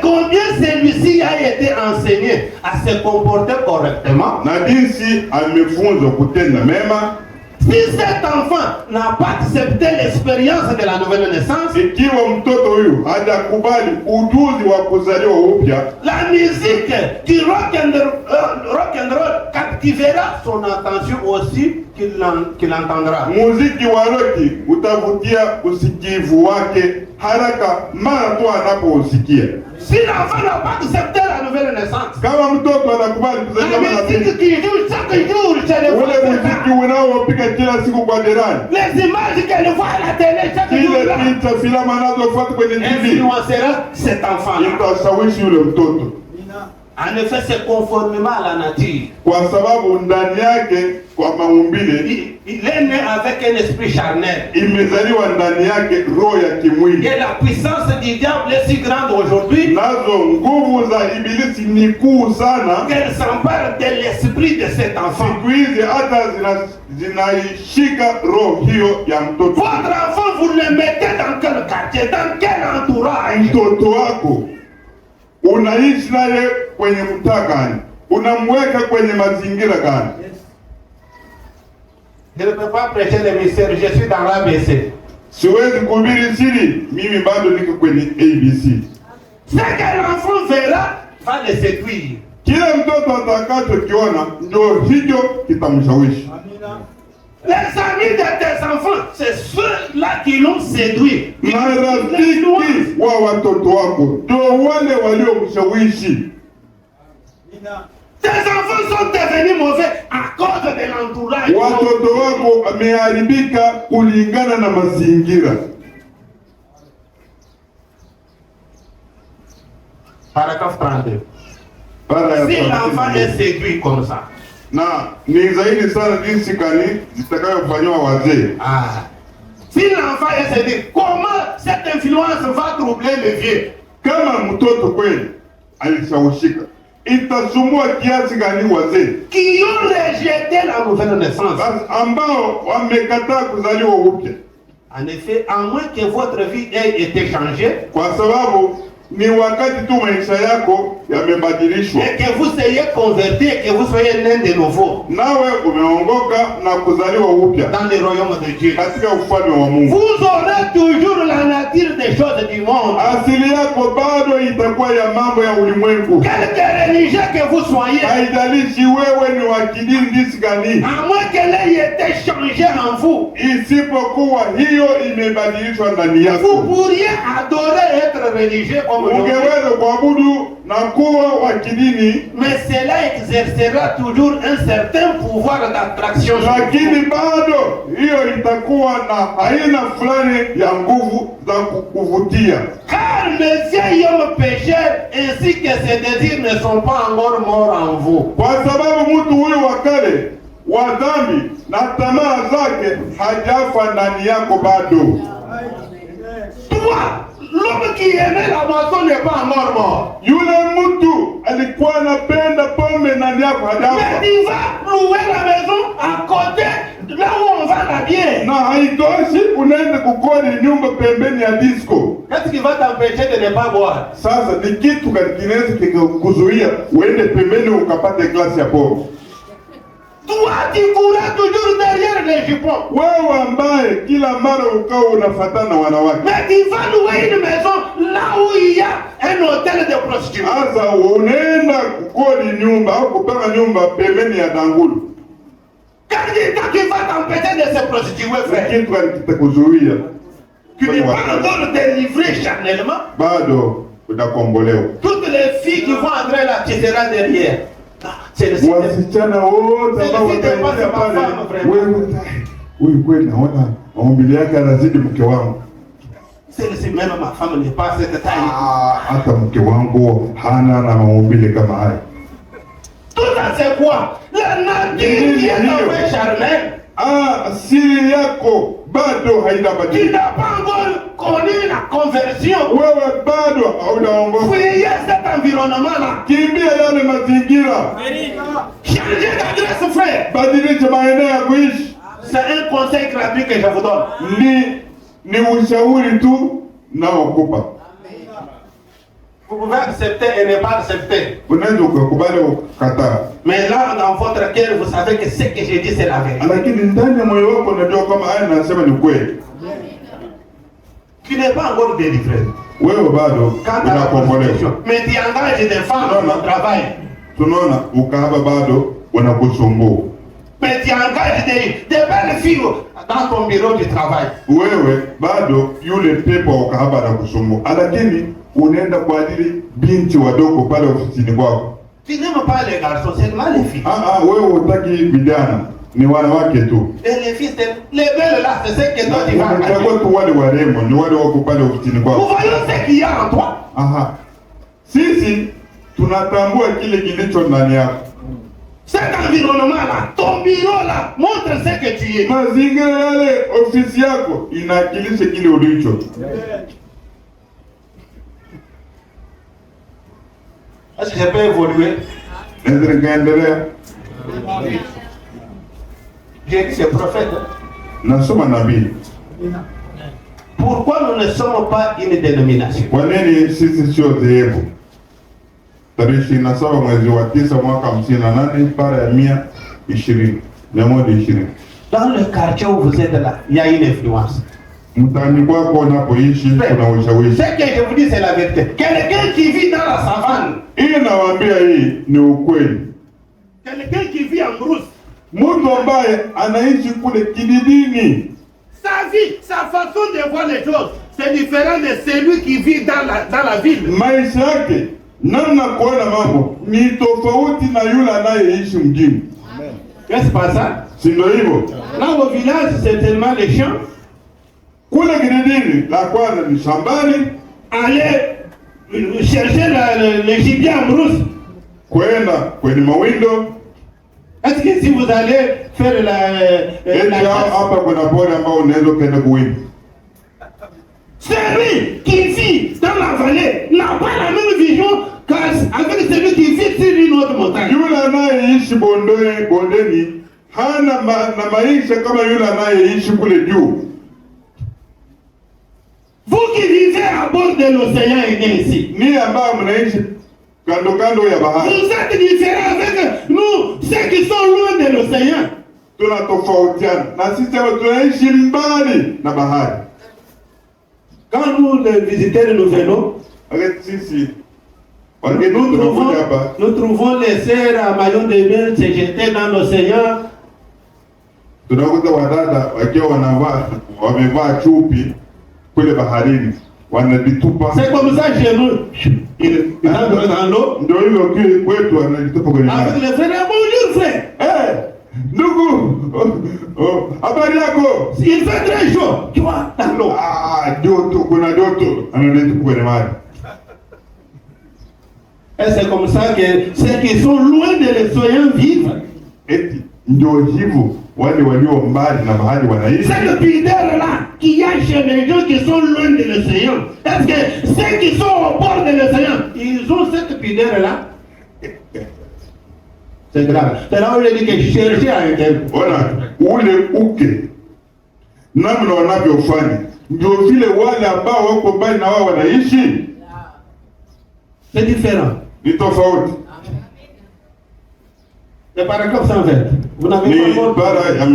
combien celui-ci a été enseigné à se comporter correctement. Na jinsi amefunzwa kutenda mema. Si cet enfant n'a pas accepté l'expérience de la nouvelle naissance, ikiwa mtoto huyu hajakubali ujuzi wa kuzaliwa upya, la musique du rock and roll captivera son attention aussi qu'il entendra. Muziki wa roki utavutia usikivu wake haraka mara tu anapousikia. Si l'enfant n'a pas accepté la nouvelle naissance, kama mtoto anakubali kuzaliwa la musique qui joue chaque jour chez les ule muziki unaopiga kila siku kwa derani, les images qu'elle voit à la télé chaque jour, ile picha filamu anazofuata kwenye TV, influencera cet enfant. Itashawishi yule mtoto. En effet, c'est conformément à la nature. Kwa sababu ndani yake kwa maumbile Il est né avec un esprit charnel. imezaliwa ndani yake roho ya kimwili. Et la puissance du diable est si grande aujourd'hui Nazo nguvu za ibilisi ni kuu sana, qu'elle s'empare de l'esprit de cet enfant. siku hizi hata zinaishika roho hiyo ya mtoto. Votre enfant, vous le mettez dans quel quartier, dans quel entourage? Mtoto wako unaishi naye kwenye mtaa gani? Unamweka kwenye mazingira gani? Je ne peux pas prêcher le mystère, je suis dans l'ABC. Siwezi kuhubiri siri, mimi bado niko kwenye ABC. Ce que l'enfant verra va le séduire. Kila mtoto atakachokiona ndio hicho kitamshawishi. Les amis de tes enfants, c'est ceux-là qui l'ont séduit. Marafiki wa watoto wako ndio wale waliomshawishi. Tes enfants sont devenus mauvais à cause de l'entourage. Watoto wako wameharibika kulingana na mazingira. Paragraphe 32. Bara ya Si l'enfant 32. est séduit comme ça, Na ni zaidi sana jinsi gani zitakayofanywa wazee. si l'enfant est séduit, comment cette influence va troubler le vieux? Kama mtoto kweli alishawishika, itasumbua kiasi gani wazee Qui ont rejeté la nouvelle naissance. ambao wamekataa kuzaliwa upya, En effet, à moins que votre vie ait été changée kwa sababu ni wakati tu maisha yako yamebadilishwa, et que vous soyez converti et que vous soyez né de nouveau nawe umeongoka na kuzaliwa upya dans le royaume de Dieu. katika ufalme wa Mungu. Vous aurez toujours la nature des choses du monde. Asili yako bado itakuwa ya mambo ya ulimwengu. Quelque religieux que vous soyez, Haijalishi wewe ni wa kidini jinsi gani, à moins qu'elle ait été changée en vous, isipokuwa hiyo imebadilishwa ndani vous yako, pourriez adorer être religieux comme aujourd'hui, ungeweza kuabudu na kuwa wa kidini, mais cela exercera toujours un certain pouvoir d'attraction. lakini bado hiyo itakuwa na aina fulani ya nguvu za kukuvutia. Car le vieil homme pécheur ainsi que ses désirs ne sont pas encore morts en vous. Kwa sababu mtu huyo wa kale wa dhambi na tamaa zake hajafa ndani yako bado. Toi, l'homme qui aimait la boisson n'est pas encore mort. Yule mtu alikuwa anapenda pombe ndani yako hajafa. Mais tu vas louer la maison à côté, là où on vend la bière. Na haitoshi unaenda kukodi nyumba pembeni ya disco. Qu'est-ce qui va t'empêcher de ne pas boire? Sasa ni kitu kinaweza kikuzuia uende pembeni ukapate glasi ya pombe. Toi, tu courais toujours derrière les jupons. Wewe ambaye kila mara ukao unafatana na wanawake. Mais tu vas louer une maison là où il y a un hôtel de prostitution. Sasa unaenda kukodi nyumba au kupanga nyumba pembeni ya dangulu. Qu'est-ce qui va t'empêcher de se prostituer, frère? Kitu kitakuzuia. Tu n'es pas encore délivré charnellement. Bado utakombolewa. Toutes les filles qui vont entrer là, tu seras derrière. C'est le système. Wasichana wote ambao wataingia pale, wewe huyu kweli naona maumbile yake anazidi mke wangu. Celle-ci, même ma femme n'est pas cette taille. Hata mke wangu hana na maumbile kama haya. Tout ça, c'est quoi? La nature qui est tombée charnelle. Asili yako bado Tu haijabadilika. n'as pas encore connu la conversion. Wewe bado haujaongoka. Fuyez cet environnement-là. Kimbia yale mazingira, Changez d'adresse, frère. badilisha maeneo ya kuishi. C'est un conseil gratuit que je vous donne. Ni ushauri tu naokupa. Vous pouvez accepter et ne pas accepter. Unaweza ukakubali ukataa, Mais là, dans votre cœur, vous savez que ce que j'ai dit, c'est la vérité. lakini ndani ya moyo wako unajua kama haya nasema ni kweli. Tu n'es pas encore délivré. Wewe bado Quand tu as la unakombolewa. conversion, mais tu engages des femmes dans le travail. Tunaona ukahaba bado unakusumbua. Mais tu engages des belles filles dans ton bureau du travail. Wewe bado yule pepo wa ukahaba anakusumbua, lakini unaenda kwa ajili binti wadogo pale ofisini kwako. Tu n'aimes pas les garçons, seulement les filles. Wewe hutaki vijana, ni wanawake tu. Et les filles, les belles là, c'est ce que toi tu vas engager. Unachagua tu wale warembo, ni wale wako pale ofisini Nous kwako. voyons ce qu'il y a en toi. Sisi tunatambua kile kilicho ndani yako. Cet environnement-là, ton bureau-là, montre ce que tu es. Mazingira yale ofisi yako inakilisha kile ulicho. Est-ce que je peux évoluer? Naweza nikaendelea. J'ai dit c'est prophète. Nasoma nabii. Pourquoi nous ne sommes pas une dénomination? Kwa nini sisi sio dhehebu? Tarehe 27 mwezi wa 9 mwaka 58 para ya 120. Dans le quartier où vous êtes là, il y a une influence. Mtaani kwako unapoishi kuna ushawishi. Ce que je vous dis c'est la vérité. Quelqu'un qui vit dans la savane. Hii nawaambia hii ni ukweli. Quelqu'un qui vit en brousse. Mtu ambaye anaishi kule kijijini, sa vie, sa façon de voir les choses, c'est différent de celui qui vit dans la ville. Maisha yake, namna kuona mambo ni tofauti na yule anayeishi mjini. Qu'est-ce pas ça? Si ndio hivyo? Là au village, c'est tellement les champs. Kule kijijini, la kwanza ni shambani, aller chercher le gibier en brousse. kwenda kwenye mawindo. Est-ce que si vous allez faire la hapa kuna pori ambao unaweza kwenda kuwinda. Celui qui vit dans la vallée n'a pas la même vision qu'avec celui qui vit sur une autre montagne. Yule anayeishi bondeni hana na maisha kama yule anayeishi kule juu. Vous qui vivez à bord de l'océan et ici, ni ambao mnaishi kando ya bahari, vous êtes différents avec nous, ceux qui sont loin de l'océan. Tunatofautiana na sisi tunaishi mbali na bahari. Quand nous les visiteurs nous venons, nous trouvons les sœurs à maillot de bain se jeter dans l'océan. Tunakuta wadada wakiwa wamevaa chupi kule baharini wanajitupa. C'est comme ça chez nous. Ils entrent dans l'eau. Ndio hivyo kwetu wanajitupa kwenye maji. Avec les frères, bonjour frère. Ndugu, habari yako? Il fait très chaud, tu vois, dans l'eau. Joto, kuna joto, anajitupa kwenye maji. Et c'est comme ça que ceux qui sont loin de l'océan vivent. Eti ndio hivyo wale walio mbali na bahari wanaishi. Cette pudeur-là qu'il y a chez les gens qui sont loin de l'océan, est-ce que ceux qui sont au bord de l'océan, ils ont cette pudeur-là? C'est grave. C'est là où je dis que cherchez à entendre. Ona, ule uke namna wanavyofanya ndio vile wale ambao wako mbali na wao wanaishi. C'est différent. Ni tofauti. Le paragraphe 120. Vous n'avez ni pas bara ya 120.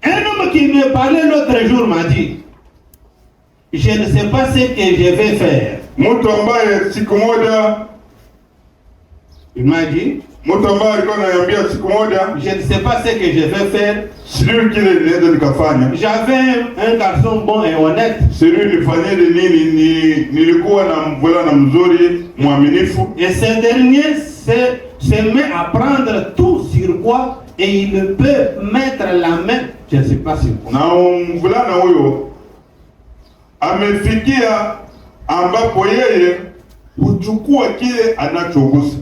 Un homme qui me parlait l'autre jour m'a dit, je ne sais pas ce que je vais faire. Mtu ambaye siku moja, il m'a dit, mtu ambaye alikuwa ananiambia siku moja, je ne sais pas ce que je vais faire. Sijui kile niweza nikafanya. J'avais un garçon bon et honnête. Sijui nifanye nini, nilikuwa na mvulana mzuri, mwaminifu. Et ce dernier se met à prendre tout sur quoi et il peut mettre la main, je ne sais pas sur quoi. Na mvulana huyo amefikia ambapo yeye huchukua kile anachogusa.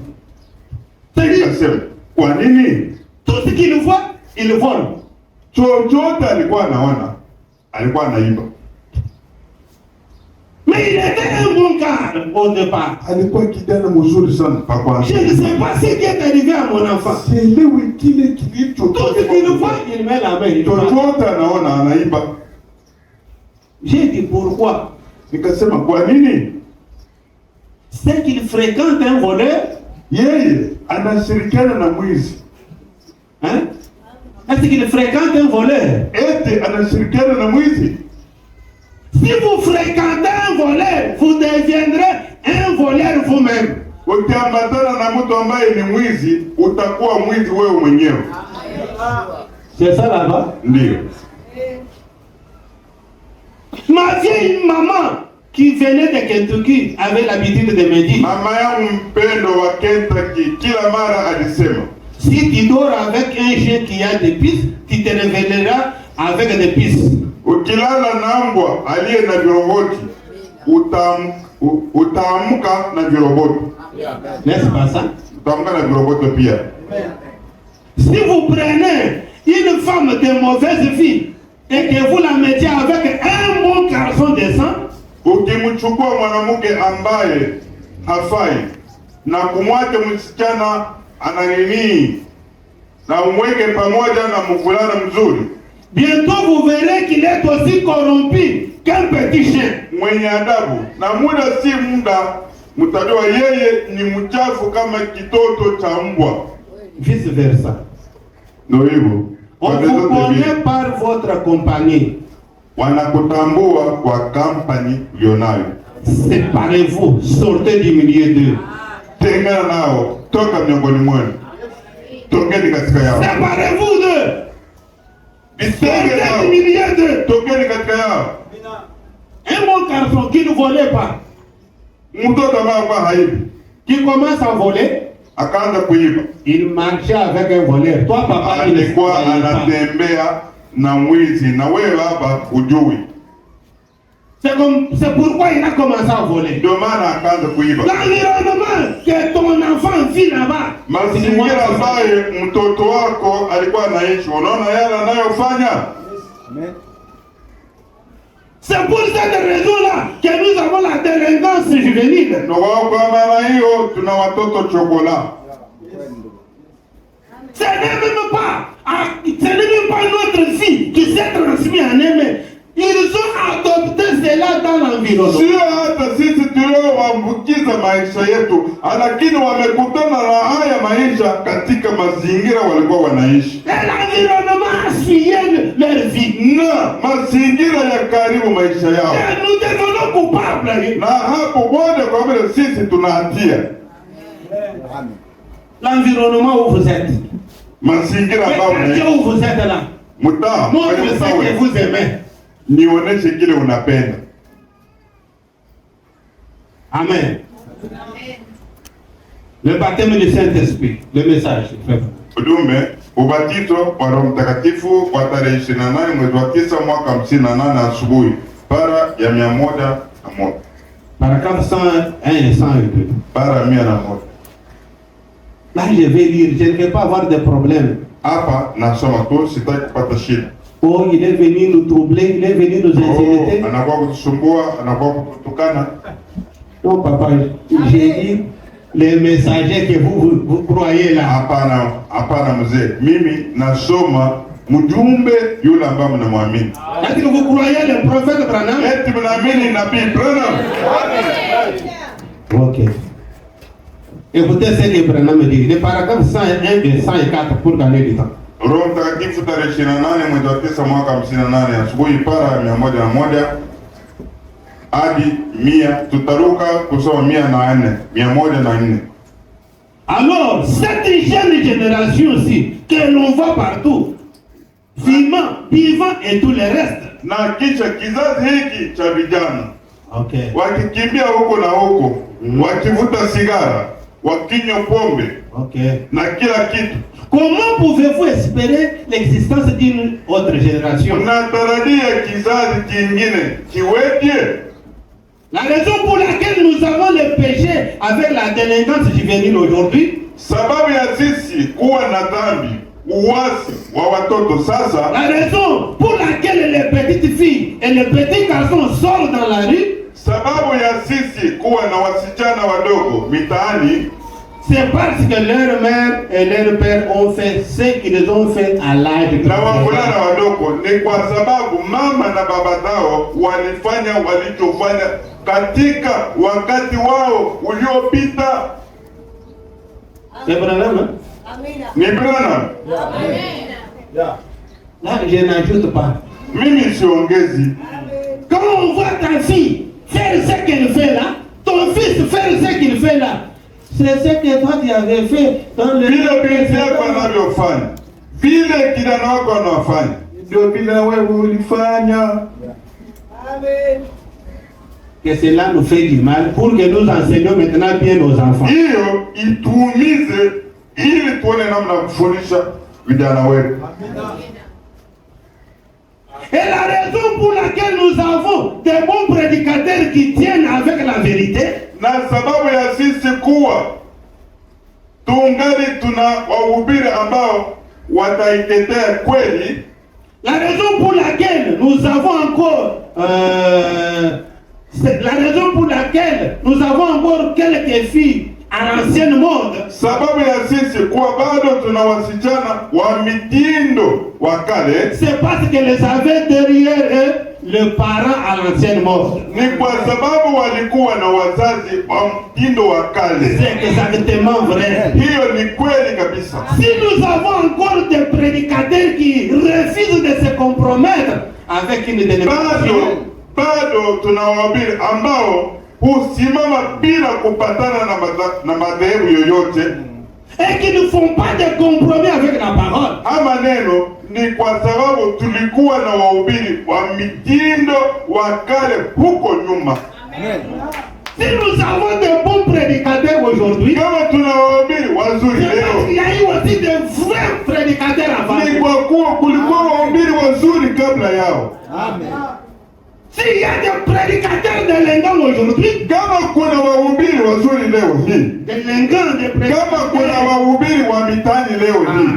Nikasema, kwa nini? Tout ce qu'il voit, il vole. Chochote alikuwa anaona, alikuwa anaiba. Mais il était un bon gars au départ. Alikuwa kijana mzuri sana pa kwanza. Je ne sais pas ce qui est arrivé à mon enfant. Sielewi kile kilicho. Tout ce qu'il voit, il met la main. Chochote anaona anaiba. J'ai dit pourquoi? Nikasema kwa nini? C'est qu'il fréquente un voleur. Yeye anashirikiana na mwizi. Hein? Est-ce qu'il fréquente un voleur? Eti anashirikiana na mwizi. Si vous fréquentez un voleur, vous deviendrez un voleur vous-même. Ukiambatana na mtu ambaye ni mwizi, utakuwa mwizi wewe mwenyewe. C'est ça là-bas? Ndio. Ma vieille maman qui venait de Kentucky avait l'habitude de me dire, mama yangu mpendo wa Kentucky kila mara alisema, si tu dors avec un chien qui a des pistes, tu te réveilleras avec des pistes. Ukilala na mbwa aliye na viroboti, utaamka na viroboti. N'est-ce pas ça? Utaamka na viroboti pia. Si vous prenez une femme de mauvaise vie et que vous la mettez avec un bon garçon décent, ukimchukua mwanamke ambaye hafai na kumwacha msichana ananini na umweke pamoja na mvulana mzuri, bientôt vous verrez qu'il est aussi corrompu qu'un petit chien. mwenye adabu, na muda si muda mtajua yeye ni mchafu kama kitoto cha mbwa. Vice versa. Ndio hivyo. On vous connaît par votre compagnie. Wanakutambua kwa kampani ulionayo. Séparez-vous, sortez du milieu d'eux. Tengana nao, toka miongoni mwenu. Tokeni katika yao. Séparez-vous d'eux. Sortez du milieu d'eux. Tokeni katika yao. Un bon garçon qui ne volait pas, Mtoto ambaye kwa haibi, qui commence à voler, akaanza kuiba. il marchait avec un voleur. Toi, papa, tu ne Alikuwa savais pas. anatembea na mwizi, na wewe hapa ujui. C'est pourquoi il a commencé à voler. Ndio maana akaanza kuiba. L'environnement que ton enfant vit là-bas, Mazingira ambaye mtoto wako alikuwa anaishi, unaona yale anayofanya. c'est pour cette raison-là que nous avons la délinquance juvénile. Ndio kwa maana hiyo tuna watoto chokola. Ce n'est même pas notre fille qui s'est transmise en eux. Ils ont adopté cela dans l'environnement. Sio hata sisi tuliowaambukiza maisha yetu, lakini wamekutana na haya maisha katika mazingira walikuwa wanaishi. Et l'environnement a suivi leur vie. Na mazingira ya karibu maisha yao. Et nous devenons coupables. Na hapo moja kwa moja sisi tuna hatia. L'environnement où vous êtes. Mazingira ambayo où vous êtes là. Mtaa. Montre ce que vous aimez. Nionyeshe kile unapenda. Amen. Le baptême du Saint-Esprit, le message. Ujumbe, ubatizo wa Roho Mtakatifu wa tarehe 28 mwezi wa 9 mwaka 58 asubuhi, para ya 101. Para 401 et 102. Para 101. Là, je vais lire, je ne vais pas avoir de problème. Hapa nasoma tu, sitaki kupata shida. Oh, il est venu nous troubler, il est venu nous insulter. Anakuwa kutusumbua, anakuwa kututukana. Non, papa, j'ai dit les messagers que vous croyez là. Hapana mzee, mimi nasoma mjumbe yule ambaye mnamwamini. Est-ce que vous croyez le prophète Branham? Eti mnaamini nabii Branham? Ok. Écoutez ce que Branham dit. Le paragraphe 101 et 104 pour gagner du temps. Roho Mtakatifu tarehe 28 mwezi wa 9 mwaka 58 asubuhi, para 101 hadi 100. Tutaruka kusoma 104. Alors, cette jeune génération-ci, que l'on voit partout, vivant et tout le reste. Na kisha kizazi hiki cha vijana, okay, wakikimbia huko na huko, wakivuta sigara, wakinywa pombe, okay, na kila kitu. Comment pouvez-vous espérer l'existence d'une autre génération? Unatarajia kizazi kingine kiweje? La raison pour laquelle nous avons le péché avec la délinquance juvénile aujourd'hui, sababu ya sisi kuwa na dhambi, uasi wa watoto sasa, la raison pour laquelle les petites filles et les petits garçons sortent dans la rue, sababu ya sisi kuwa na wasichana wadogo mitaani, c'est parce que leur mère et leur père ont fait ce qu'ils ont fait à l'âge de 13 ans. Na wavulana wadogo ni kwa sababu mama na baba zao walifanya walichofanya katika wakati wao uliopita. C'est Branham, hein? Ni Branham. Là, je n'ajoute pas. Mimi siongezi. Quand on voit ta fille faire ce qu'elle fait là, ton fils faire ce qu'il fait là, c'est ce que toi tu avais fait dans le... Vile binti yako anavyofanya, vile kijana wako anafanya, ndio vile wewe ulifanya. Amen. Que cela nous fait du mal pour que nous enseignons maintenant bien nos enfants. Hiyo ituumize ili tuone namna kufundisha vijana wetu. Et la raison pour laquelle nous avons des bons prédicateurs qui tiennent avec la vérité, na sababu ya sisi kuwa tungali tuna wahubiri ambao wataitetea kweli. La raison pour laquelle nous avons encore quelques filles à l'ancienne mode. Sababu ya sisi kuwa bado tuna wasichana wa mitindo wa kale, c'est parce que les avait derrière eux le parent à l'ancienne mode. ni kwa sababu walikuwa na wazazi wa mtindo wa kale. C'est exactement vrai. Hiyo ni kweli kabisa. Si nous avons encore des prédicateurs qui refusent de se compromettre avec une dénomination, bado tuna wahubiri ambao husimama bila kupatana na madhehebu yoyote, et qui ne font pas de compromis avec la parole. Ama neno ni kwa sababu tulikuwa na wahubiri wa mitindo wa kale huko nyuma. Si nous avons de bons prédicateurs aujourd'hui, kama tuna wahubiri wazuri leo, il y a eu aussi de vrais prédicateurs avant. ni kwa kuwa kulikuwa wahubiri wazuri kabla yao. Amen. S'il y a des prédicateurs de Lengan aujourd'hui, kama kuna wahubiri wazuri leo hii, de Lengan, de prédicateurs, kama kuna wahubiri wa mitani leo hii,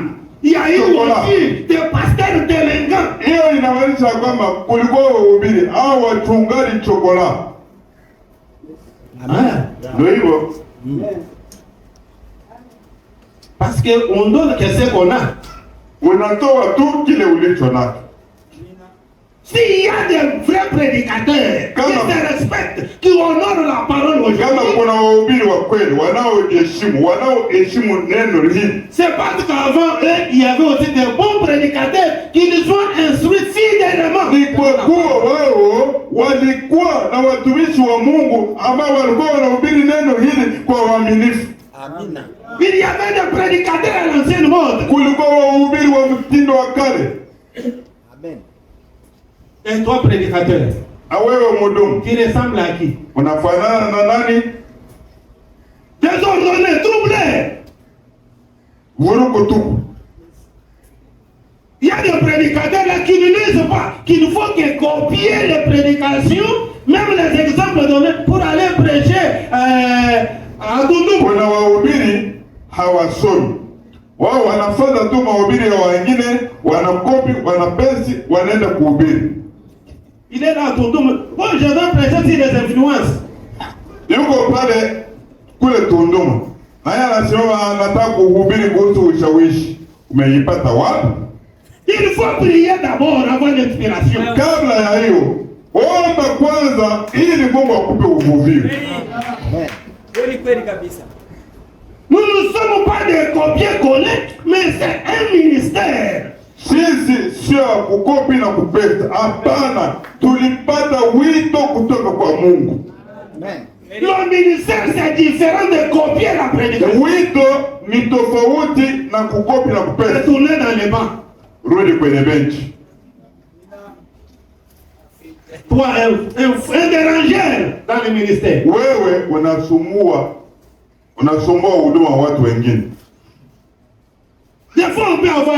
il y a eu aussi des pasteurs de Lengan. hiyo inamaanisha kwamba kulikuwa wahubiri au wachungaji chokola. Ndio hivyo. Parce qu'on donne ce qu'on a. Unatoa tu kile ulicho nacho. S'il y a des vrais prédicateurs qui se respectent, qui honorent la parole aujourd'hui, kama kuna wahubiri wa kweli wanaoheshimu neno hili, c'est parce qu'avant eux, il y avait aussi des bons prédicateurs qui nous ont instruits fidèlement. ni kwa kuwa wao walikuwa na watumishi wa Mungu ambao walikuwa wanahubiri neno hili kwa uaminifu. Amina. Il y avait des prédicateurs à l'ancienne mode. Kulikuwa wahubiri wa mtindo wa kale. Amen. Et toi, prédicateur, Na wewe mhudumu, tu ressembles à qui? unafanana na nani? Désordonné, troublé. Vurugu tu. Il y a des prédicateurs là qui ne lisent pas, qui ne font que copier les prédications, même les exemples donnés pour aller prêcher à Dundu. Kuna wahubiri hawasomi, wao wanafuata tu mahubiri ya wengine, wanakopi, wanapesi, wanaenda kuhubiri. Il est là à Dundu. Bon, je vais prêcher sur les influences. Yuko pale kule Tunduma, naye anasema anataka kuhubiri kuhusu ushawishi. Umeipata wapi? Il faut prier d'abord avant l'inspiration. Kabla ya hiyo, omba kwanza ili Mungu akupe uvuvio. Amen. Kweli kabisa. Nous ne sommes pas des copier-coller, mais c'est un ministère. Sisi sio kukopi na kupeta. Hapana, tulipata wito kutoka kwa Mungu. Amen. Le ministère, c'est différent de copier la prédication. Wito ni tofauti na kukopi na kupeta. Retourner dans les bancs. Rudi kwenye benchi. Toi, un dérangeur dans le ministère. Wewe unasumbua huduma wa watu wengine. Des fois, on peut avoir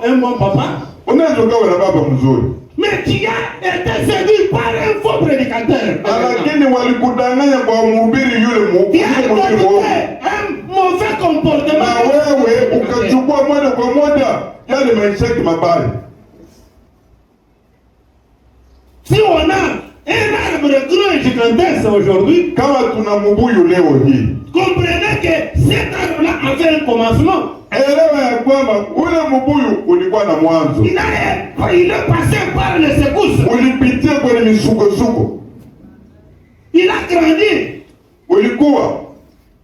un bon papa, Unaweza ukawa na baba mzuri, mais tu as été séduit par un faux prédicateur. lakini walikudanganya kwa mhubiri yule Qui a mhubiri adopté wao, un mauvais comportement. na wewe ukachukua moja kwa moja yale maisha yake mabaya. Si on a un arbre grand et gigantesque aujourd'hui, Kama tuna mbuyu leo hii, comprenez que cet arbre-là avait un commencement. elewa ya kwamba ule mbuyu ulikuwa na mwanzo, Il est passé par les secousses. ulipitia kwenye misukosuko, Il a grandi.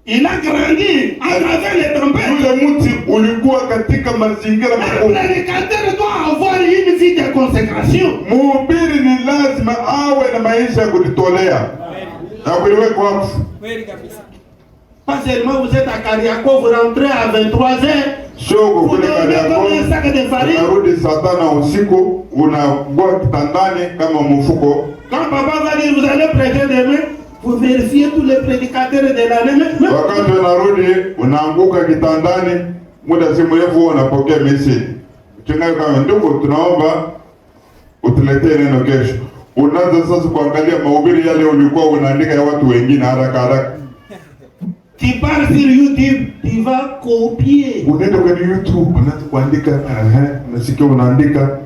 Il a grandi à travers les tempêtes. yule mti ulikuwa katika mazingira Un magumu. prédicateur doit avoir une vie de consécration. Mhubiri ni lazima awe na maisha ya kujitolea na kuliweka wakfu. Kweli kabisa. Pas seulement vous êtes à Kariako, vous rentrez à 23h, Sio vous kule donnez Kariakoo, comme un sac de farine. unarudi saa 5 usiku, unagoa kitandani kama mfuko. Quand papa va dire vous allez prêcher demain, vous vérifiez tous les prédicateurs de l'année. Wakati unarudi unaanguka kitandani, muda si mrefu unapokea message. Mchungaji kama ndugu, tunaomba utuletee neno kesho. Unaanza sasa kuangalia mahubiri yale ulikuwa unaandika ya watu wengine haraka haraka. Tu pars sur YouTube, tu vas copier. Unaenda kwenye YouTube, unaanza kuandika, unasikia unaandika.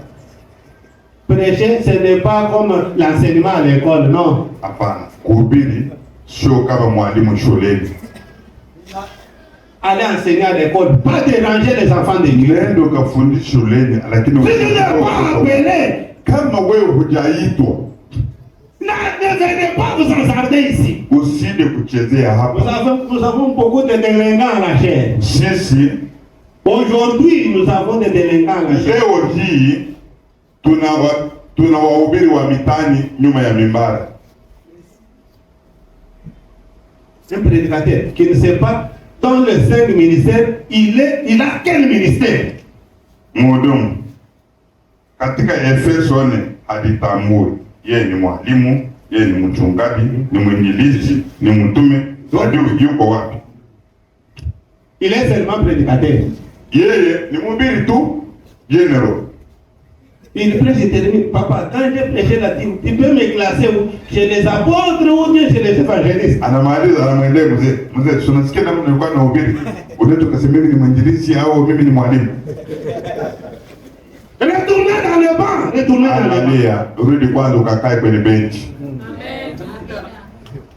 Prêcher, ce n'est pas comme l'enseignement à l'école, non. Hapana, kuhubiri sio kama mwalimu shuleni. Aller enseigner à l'école, pas déranger les enfants de Dieu. Nenda ukafundisha shuleni, lakini Si tu n'es pas appelé, kama wewe hujaitwa, ne venez pas vous hasarder ici. usije kuchezea hapa. Nous avons beaucoup de délinquants à la chair. Sisi Aujourd'hui, nous avons des délinquants à la chair. leo hii tuna wahubiri wa mitani nyuma ya mimbara. Un prédicateur qui ne sait pas dans le 5 ministères, il a quel ministère? Mhudumu katika Efeso 4 alitambua yeye ni mwalimu, yeye ni mchungaji, ni mwinjilisti, ni mtume, hajui yuko wapi. Il est seulement prédicateur. Yeye ni mhubiri tu general. Il prêche, il termine. Papa, quand j'ai prêché là, tu peux me classer chez les apôtres ou bien chez les évangélistes? Anamaliza anamwendea mzee, tunasikia namna nilikuwa nahubiri, unaweza kusema mimi ni mwinjilisti au mimi ni mwalimu. Retournez dans le banc, retournez dans le banc. Angalia, rudi kwanza ukakae kwenye benchi.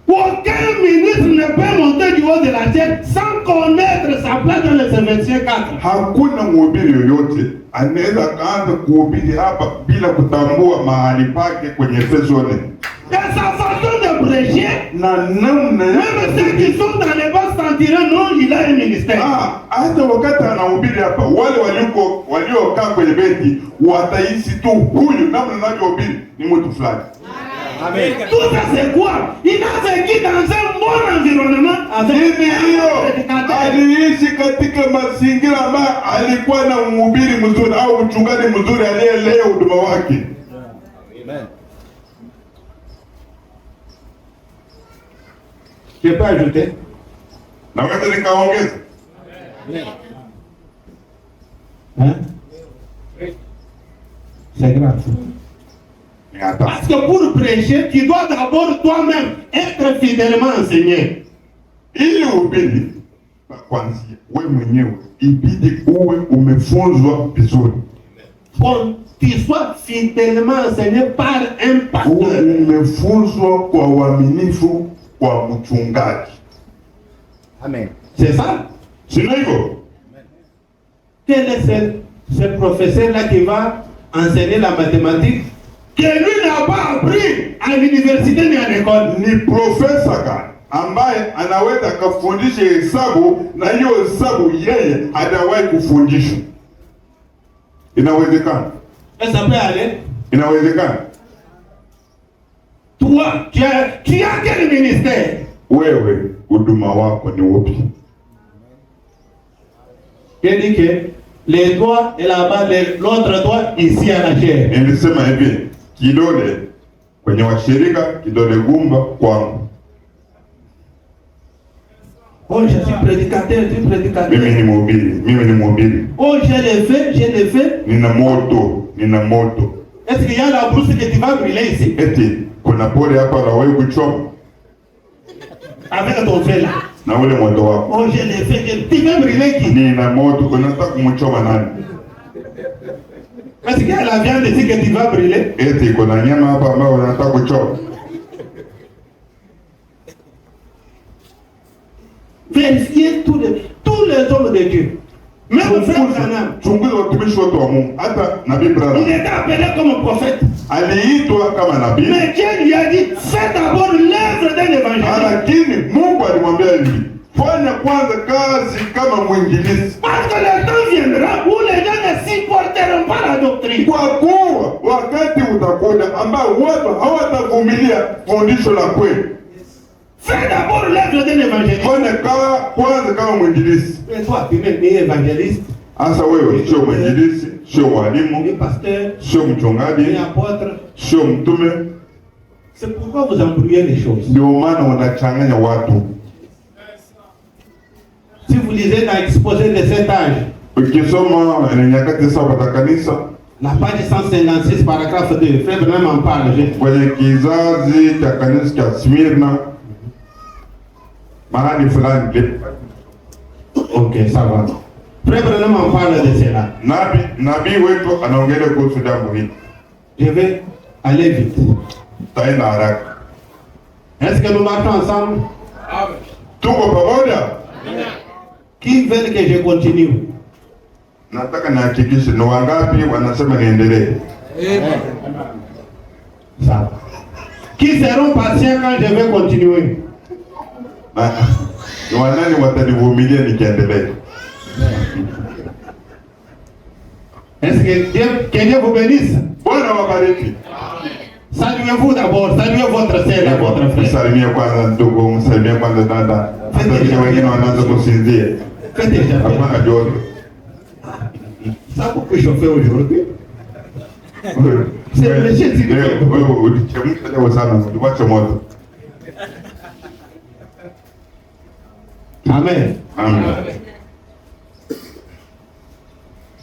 Aucun ministre ne peut monter du haut de la chaise sans connaître sa place dans le Verset 4. Hakuna mhubiri yoyote anaweza kaanza kuhubiri hapa bila kutambua mahali pake kwenye Efeso 4. Et sa façon de prêcher, Na namna même ceux qui sont dans les bancs sentiront non, il a un ministère. hata wakati anahubiri hapa, wale waliokaa kwenye benchi watahisi tu huyu namna anavyohubiri ni mtu fulani. Amen. Tout ça c'est quoi? Il a vécu dans un bon environnement avec Hiyo un prédicateur. aliishi katika mazingira ambayo alikuwa na mhubiri mzuri au mchungaji mzuri aliyelea huduma wake. Amen. Je peux ajouter? Naweza nikaongeza Hein? C'est grave. ni hata Parce que pour prêcher, tu dois d'abord toi-même être fidèlement enseigné. ili uhubiri kwanza wewe mwenyewe ibidi uwe umefunzwa vizuri, Tu sois fidèlement enseigné par un uwe pasteur. umefunzwa kwa uaminifu kwa mchungaji. Amen. C'est ça? Sio hivyo? Quel est ce professeur-là qui va enseigner la mathématique que lui n'a pas appris à l'université ni à l'école? Ni profesa gani ambaye anaweza kufundisha hesabu na hiyo hesabu yeye hajawahi kufundishwa? Inawezekana? Et ça peut aller? Inawezekana? Toi, tu as quel ministère? Wewe huduma wako ni upi? Je dis que les doigts et là-bas, l'autre doigt ici à la chair. Nilisema hivi, kidole kwenye washirika, kidole gumba kwangu. Oh, je suis prédicateur, je suis prédicateur. Mimi ni mhubiri. Oh, je l'ai fait. Nina moto. Est-ce qu'il y a la brousse que tu vas brûler ici? Eti kuna pole hapa la wewe kuchoma Avec ton feu là. na ule moto wako. Oh, je l'ai fait. Tu vas brûler qui? Nina moto, unataka kumchoma nani? Est-ce qu'il y a la viande ici que tu vas brûler? Eti kuna nyama hapa ambayo unataka kuchoma. Vérifiez tous les hommes de Dieu. Même frère Branham, Chunguza watumishi wote wa Mungu. Hata Nabii il Branham était appelé comme prophète. aliitwa kama nabii, Mais Dieu lui a dit, fais d'abord l'œuvre d'un évangéliste. lakini Mungu alimwambia hivi, fanya kwanza kazi kama mwinjilisti, Parce que le temps viendra où les gens ne supporteront pas la doctrine. kwa kuwa wakati utakuja ambao watu hawatavumilia fundisho la kweli. Fais d'abord l'œuvre d'un évangéliste. Fanya kwanza kama mwinjilisti. Et toi, tu es évangéliste, Hasa wewe sio mwinjilisti, sio ni mwalimu, pasteur, sio ni mchungaji, apôtre. sio mtume. C'est pourquoi vous embrouillez les choses. Ndio maana unachanganya watu. Si vous lisez dans l'exposé de cet âge, Ukisoma nyakati saba za kanisa la page 156, paragraphe 2, Frère Branham en parle. kwenye kizazi cha kanisa cha Smyrna, mahali fulani. Ok, ça va. Frère Branham en parle de cela. Nabii wetu anaongelea kuhusu jambo hili. Je vais aller vite. Taenda haraka. Est-ce que nous marchons ensemble? Tuko pamoja? Qui veut que je continue? Nataka nihakikishe ni wangapi wanasema niendelee. Ça va. Qui seront patients quand je vais continuer? Ni wanani watanivumilia nikiendelea? Est-ce que Dieu vous bénisse? Bwana wabariki. Saluez-vous d'abord, saluez votre sœur et votre frère. Msalimie kwanza ndugu, msalimie kwanza dada. Hata wengine wanaanza kusinzia. Faites déjà. Hapana joto. Ça a beaucoup chauffé aujourd'hui. C'est le chef du Wewe ulichemka leo sana, uliwacha moto. Amen. Amen.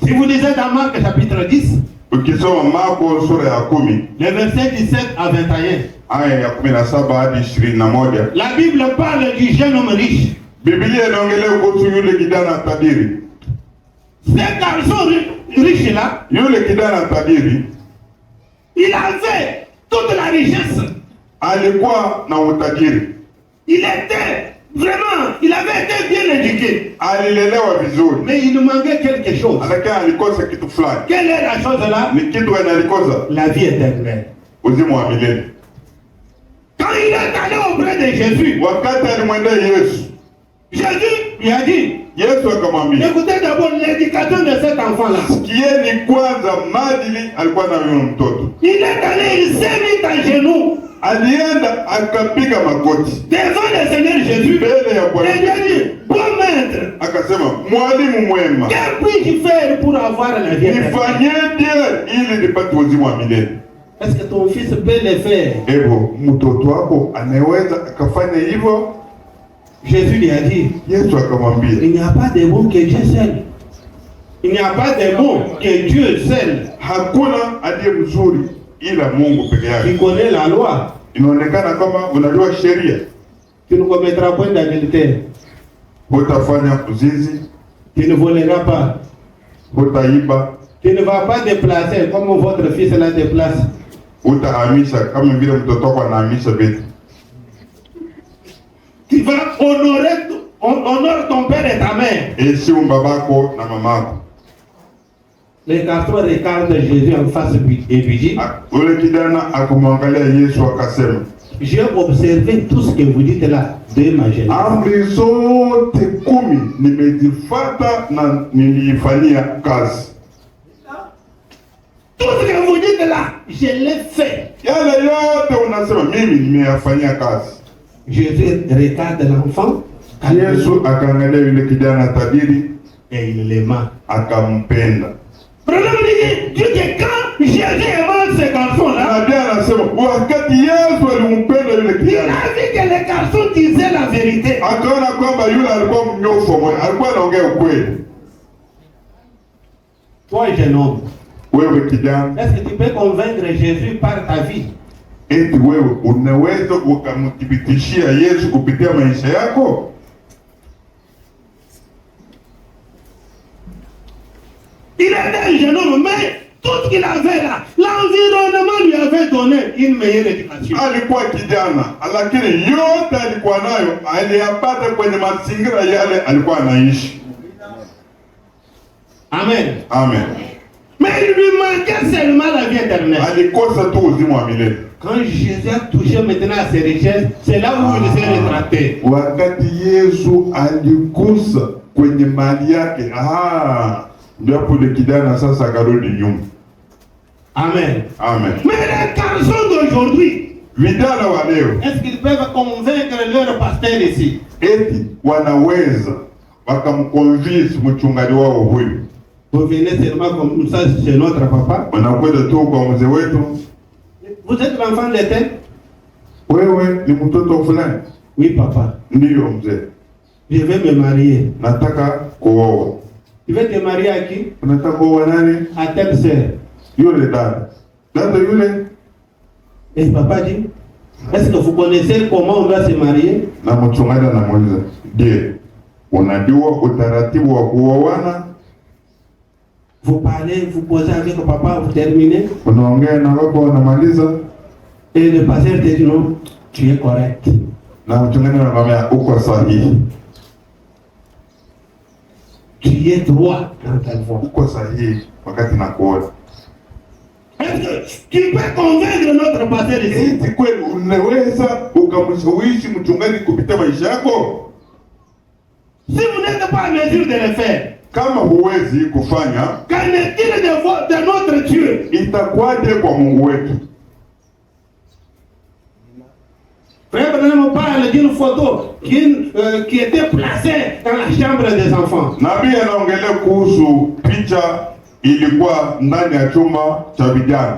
Si vous lisez dans Marc chapitre 10, Ukisoma Marko sura ya 10, les versets 17 à 21, aya ya 17 hadi 21, la Bible parle du jeune homme riche. Biblia inaongelea kuhusu yule kijana tajiri. Ce garçon riche là, Yule kijana tajiri il avait toute la richesse. alikuwa na utajiri. Il était vraiment, il avait été bien éduqué. Alilelewa vizuri. Mais il nous manquait quelque chose. Lakini alikosa kitu fulani. Quelle est la chose là? Ni kitu gani alikosa? La vie éternelle. Uzima wa milele. Quand il est allé auprès de Jésus, Wakati alimwendea Yesu, Jésus lui a dit, Yesu akamwambia, écoutez d'abord l'éducation de cet enfant-là. sikieni kwanza maadili alikuwa na yule mtoto. Il est allé, il s'est mis à genoux Alienda akapiga magoti devant le Seigneur Jésus. mbele ya Bwana. Et il a dit, bon maître, Akasema, mwalimu mwema, que puis-je faire pour avoir la vie éternelle? nifanyeje ili nipate uzima wa milele? Est-ce que ton fils peut le faire? Evo, mtoto wako anaweza akafanya hivyo? Jésus lui a dit, Yesu akamwambia, il n'y a pas de bon que Dieu seul. Il n'y a pas de bon que Dieu seul. hakuna aliye mzuri ila Mungu peke yake. Tu connais la loi. Inaonekana kama unajua sheria. Tu ne commettras point d'adultère. Hutafanya uzinzi, Tu ne voleras pas. hutaiba, Tu ne vas pas déplacer comme votre fils la déplace. hutahamisha kama vile mtoto wako anahamisha vitu. Tu vas honorer ton père et ta mère. Heshimu babako na mamako. Le garçon regarde Jésus en face et lui dit, Ule kijana akamwangalia Yesu akasema, j'ai observé tout ce que vous dites là de ma jeunesse. amri zote 10 nimezifuata na niliifanyia kazi. Tout ce que vous dites là, je l'ai fait. Yale yote unasema mimi nimeyafanyia kazi. Jésus regarde l'enfant Yesu akaangalia yule kijana tajiri et il l'aima. akampenda. Problème dit que quand Jésus aimait ce garçon-là, Nabii anasema wakati Yesu alimpenda yule il kijana, a vu que le garçon disait la vérité. akaona kwamba yule alikuwa mnyofu moyo, alikuwa anaongea ukweli. Toi, jeune homme, Wewe kijana, est-ce que tu peux convaincre Jésus par ta vie? eti wewe unaweza ukamthibitishia Yesu kupitia maisha yako? Il était un jeune homme, mais tout ce qu'il avait là, l'environnement lui avait donné une meilleure éducation. Alikuwa kijana, lakini yote alikuwa nayo aliyapata kwenye mazingira yale alikuwa anaishi. Amen. Amen. Mais il lui manquait seulement la vie éternelle. Alikosa tu uzima wa milele. Quand Jésus a touché maintenant à ses richesses, c'est là où il s'est rétracté. Wakati Yesu aligusa kwenye mali yake, ndio hapo ile kijana sasa akarudi nyuma. Amen. Amen. Mais les garçons d'aujourd'hui, Vijana wa leo est-ce qu'ils peuvent convaincre leur pasteur ici? eti wanaweza wakamconvince mchungaji wao huyu? Vous venez seulement comme ça chez notre papa. Wanakwenda tu kwa mzee wetu, Vous êtes l'enfant de tel? wewe ni mtoto fulani. Oui, papa. Ndiyo mzee, Je vais me marier. nataka kuoa. Tu veux te marier à qui? Unataka kuoa nani? À telle sœur. Yule dada. Dada yule, Et papa dit, Est-ce que vous connaissez comment on doit se marier? Na mchungaji anamuuliza, je, unajua utaratibu wa kuoana? Vous parlez, vous posez avec le papa, vous terminez. Unaongea na baba unamaliza. Et le pasteur te dit non, tu es correct. Na mchungaji anakuambia uko sahihi. Tu es droit dans ta voie. Uko sahihi wakati nakuona. Est-ce que tu peux convaincre notre pasteur ici? Eti kweli unaweza ukamshawishi mchungaji kupitia maisha yako? Si vous n'êtes pas en mesure de le faire, Kama huwezi kufanya, qu'en est-il de notre Dieu? itakuwaje kwa Mungu wetu? Frère Branham parle d'une photo qui était placée dans la chambre des enfants. Nabii anaongelea kuhusu picha ilikuwa ndani ya chumba cha vijana.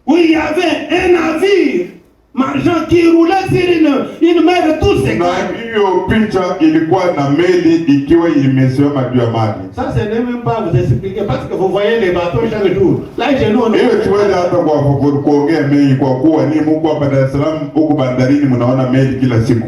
Où il y avait un navire marchand qui roulait sur une mer tout Na séquente. hiyo picha ilikuwa na meli ikiwa imesimama juu ya maji. Ça, ce n'est même pas vous expliquer parce que vous voyez les bateaux chaque jour. Là, je nous. Hiyo siwezi hata kwa kuongea mengi kwa kuwa ni Mungu hapa Dar es Salaam huko bandarini mnaona meli kila siku.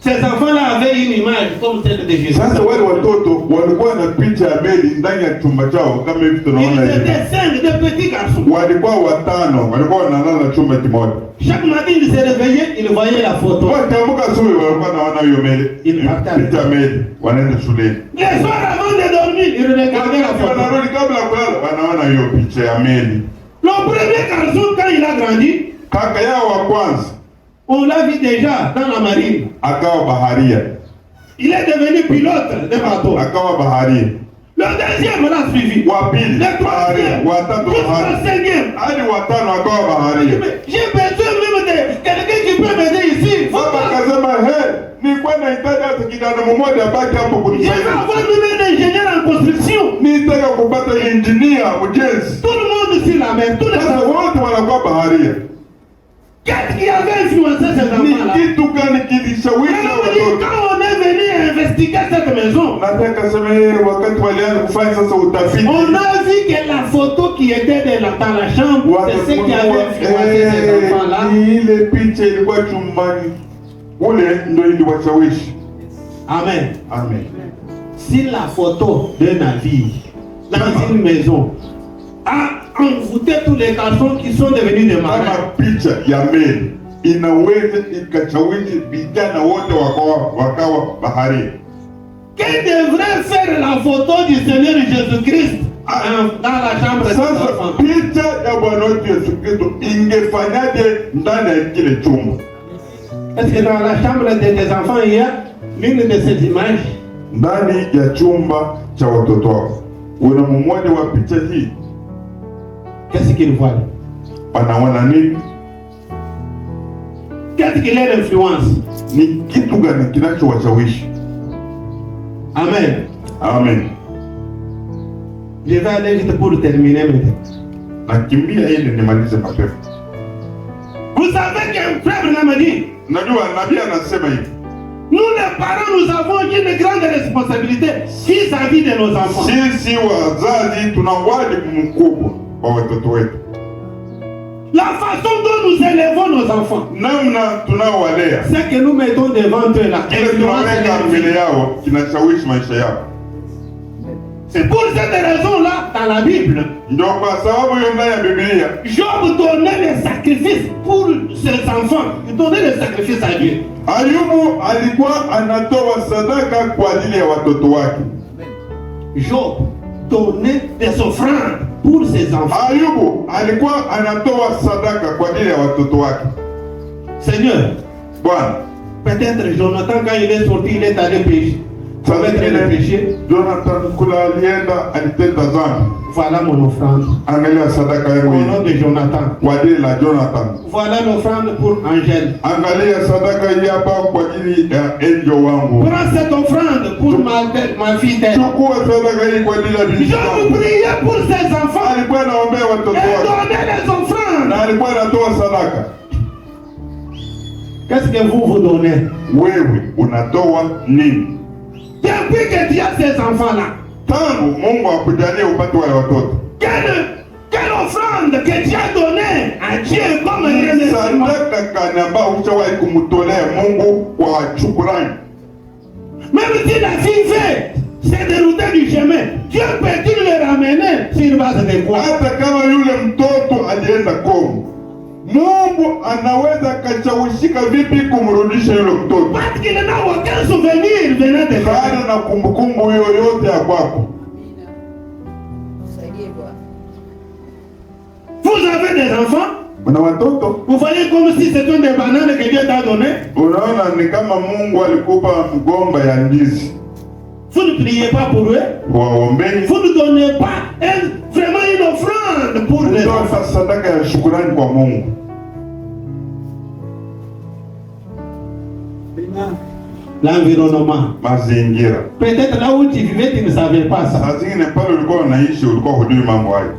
Ces enfants-là avaient une image comme celle de Jésus. Sasa wale watoto walikuwa na picha ya meli ndani ya chumba chao kama hivi tunaona Ils hivi. étaient 5 de petits garçons. Walikuwa watano, walikuwa wanalala chumba kimoja. Chaque matin, ils se réveillaient, ils voyaient la photo. Wakiamka asubuhi walikuwa wanaona hiyo meli. Picha ya meli, wanaenda shuleni. Les soirs avant de dormir, ils regardaient la photo. Wanarudi kabla ya kulala wanaona hiyo picha ya meli. Le premier garçon, quand il a grandi, Kaka yao wa kwanza on l'a vu déjà dans la marine. akawa baharia. Il est devenu pilote de bateau. Akawa baharia. Le deuxième l'a suivi. Wa pili Le baharia, troisième. wa tatu Jusqu'au baharia. cinquième. Hadi watano akawa baharia. J'ai besoin même de quelqu'un qui peut m'aider ici. Baba akasema, nilikuwa nahitaji hata kijana mmoja abaki hapo Je vais kunisaidia. avoir même un ingénieur en construction. Nitaka kupata injinia ujenzi. Tout le monde sur la mer, tous les Sasa enfants. wote wanakuwa baharia. Qu'est-ce qui avait influencé ces Ni enfants-là? kitu gani kilishawishi Alors, on dit, watoto? quand on est venu investiguer cette maison, Nataka sema wakati walianza kufanya sasa utafiti. on a vu que la photo qui était dans la chambre, c'est ce qui avait influencé ces enfants-là. Ni ile picha ilikuwa chumbani. Ule ndio iliwashawishi. Amen. Amen. Si la photo d'un navire dans une maison a envoûté tous les garçons qui sont devenus des marins, Kama picha ya meli inaweza ikashawishi vijana wote wakawa baharia. que devrait faire la photo du Seigneur Jésus-Christ dans la chambre des Sasa enfants? picha ya Bwana wetu Yesu Kristo ingefanyaje ndani ya kile chumba? Est-ce que dans la chambre des enfants il y a l'une de ces images? Ndani ya chumba cha watoto wako kuna mmoja wa picha hii, Qu'est-ce qu'il voit? wanaona nini? Qu'est-ce qu'il est l'influence? Ni kitu gani kinachowashawishi? Amen. Amen. Je vais aller vite pour terminer maintenant. Nakimbia ili nimalize mapema. Vous savez qu'un frère m'a dit, Najua nabii anasema hivi, nous les parents, nous avons une grande responsabilité vis-à-vis de nos enfants. sisi wazazi tuna wajibu mkubwa kwa watoto wetu. La façon dont nous élevons nos enfants, Namna tunaowalea, c'est que nous mettons devant eux la kile influence tunaweka de leur mbele vie. yao kinashawishi maisha yao. C'est pour cette raison-là, dans la Bible, Ndio kwa sababu hiyo ndani ya Biblia Job donnait les sacrifices pour ses enfants. Il donnait les sacrifices à Dieu. Ayubu alikuwa anatoa sadaka kwa ajili ya watoto wake. Job donnait des offrandes pour ses enfants. Ayubu alikuwa anatoa sadaka kwa ajili ya watoto wake. Seigneur, Bwana, peut-être Jonathan, quand il est sorti, il est allé pécher. Commettre le péché. Jonathan kula alienda alitenda dhambi. Voilà mon offrande. Angalia sadaka yangu Au nom hii de Jonathan. kwa ajili la Jonathan. Voilà l'offrande pour Angèle. Angalia sadaka hii hapa kwa ajili ya Angel wangu. Prends cette offrande pour ma fille d'elle. Chukua sadaka hii kwa ajili ya bibi Je wangu. vous priais pour ses enfants Alikuwa anaombea watoto et wake donnez les offrandes. na alikuwa anatoa sadaka. Qu'est-ce que vous donnez? Wewe unatoa nini? Depuis que tu as ces enfants-là, Tangu Mungu akujalie upate wale watoto, quelle Quelle offrande que tu as donnée à Dieu comme remerciement? sadaka gani ambayo ushawahi kumtolea Mungu kwa shukrani? Même si la fille fait s'est déroutée du chemin, Dieu peut-il le ramener sur base de quoi? Hata kama yule mtoto alienda Kongo, Mungu anaweza kashawishika vipi kumrudisha yule mtoto? Parce qu'il n'a aucun souvenir venant de Kana Dieu. na kumbukumbu yoyote ya kwako. Vous avez des enfants? Una watoto? Vous voyez comme si c'était des bananes que Dieu t'a donné? Unaona ni kama Mungu alikupa mgomba ya ndizi. Vous ne priez pas pour eux? Waombeni. Vous ne donnez pas vraiment une offrande pour les enfants? Toa sadaka ya shukrani kwa Mungu. L'environnement. Mazingira. Peut-être là où tu vivais, tu ne savais pas ça. Saa zingine pale ulikuwa unaishi ulikuwa hujui mambo hayo.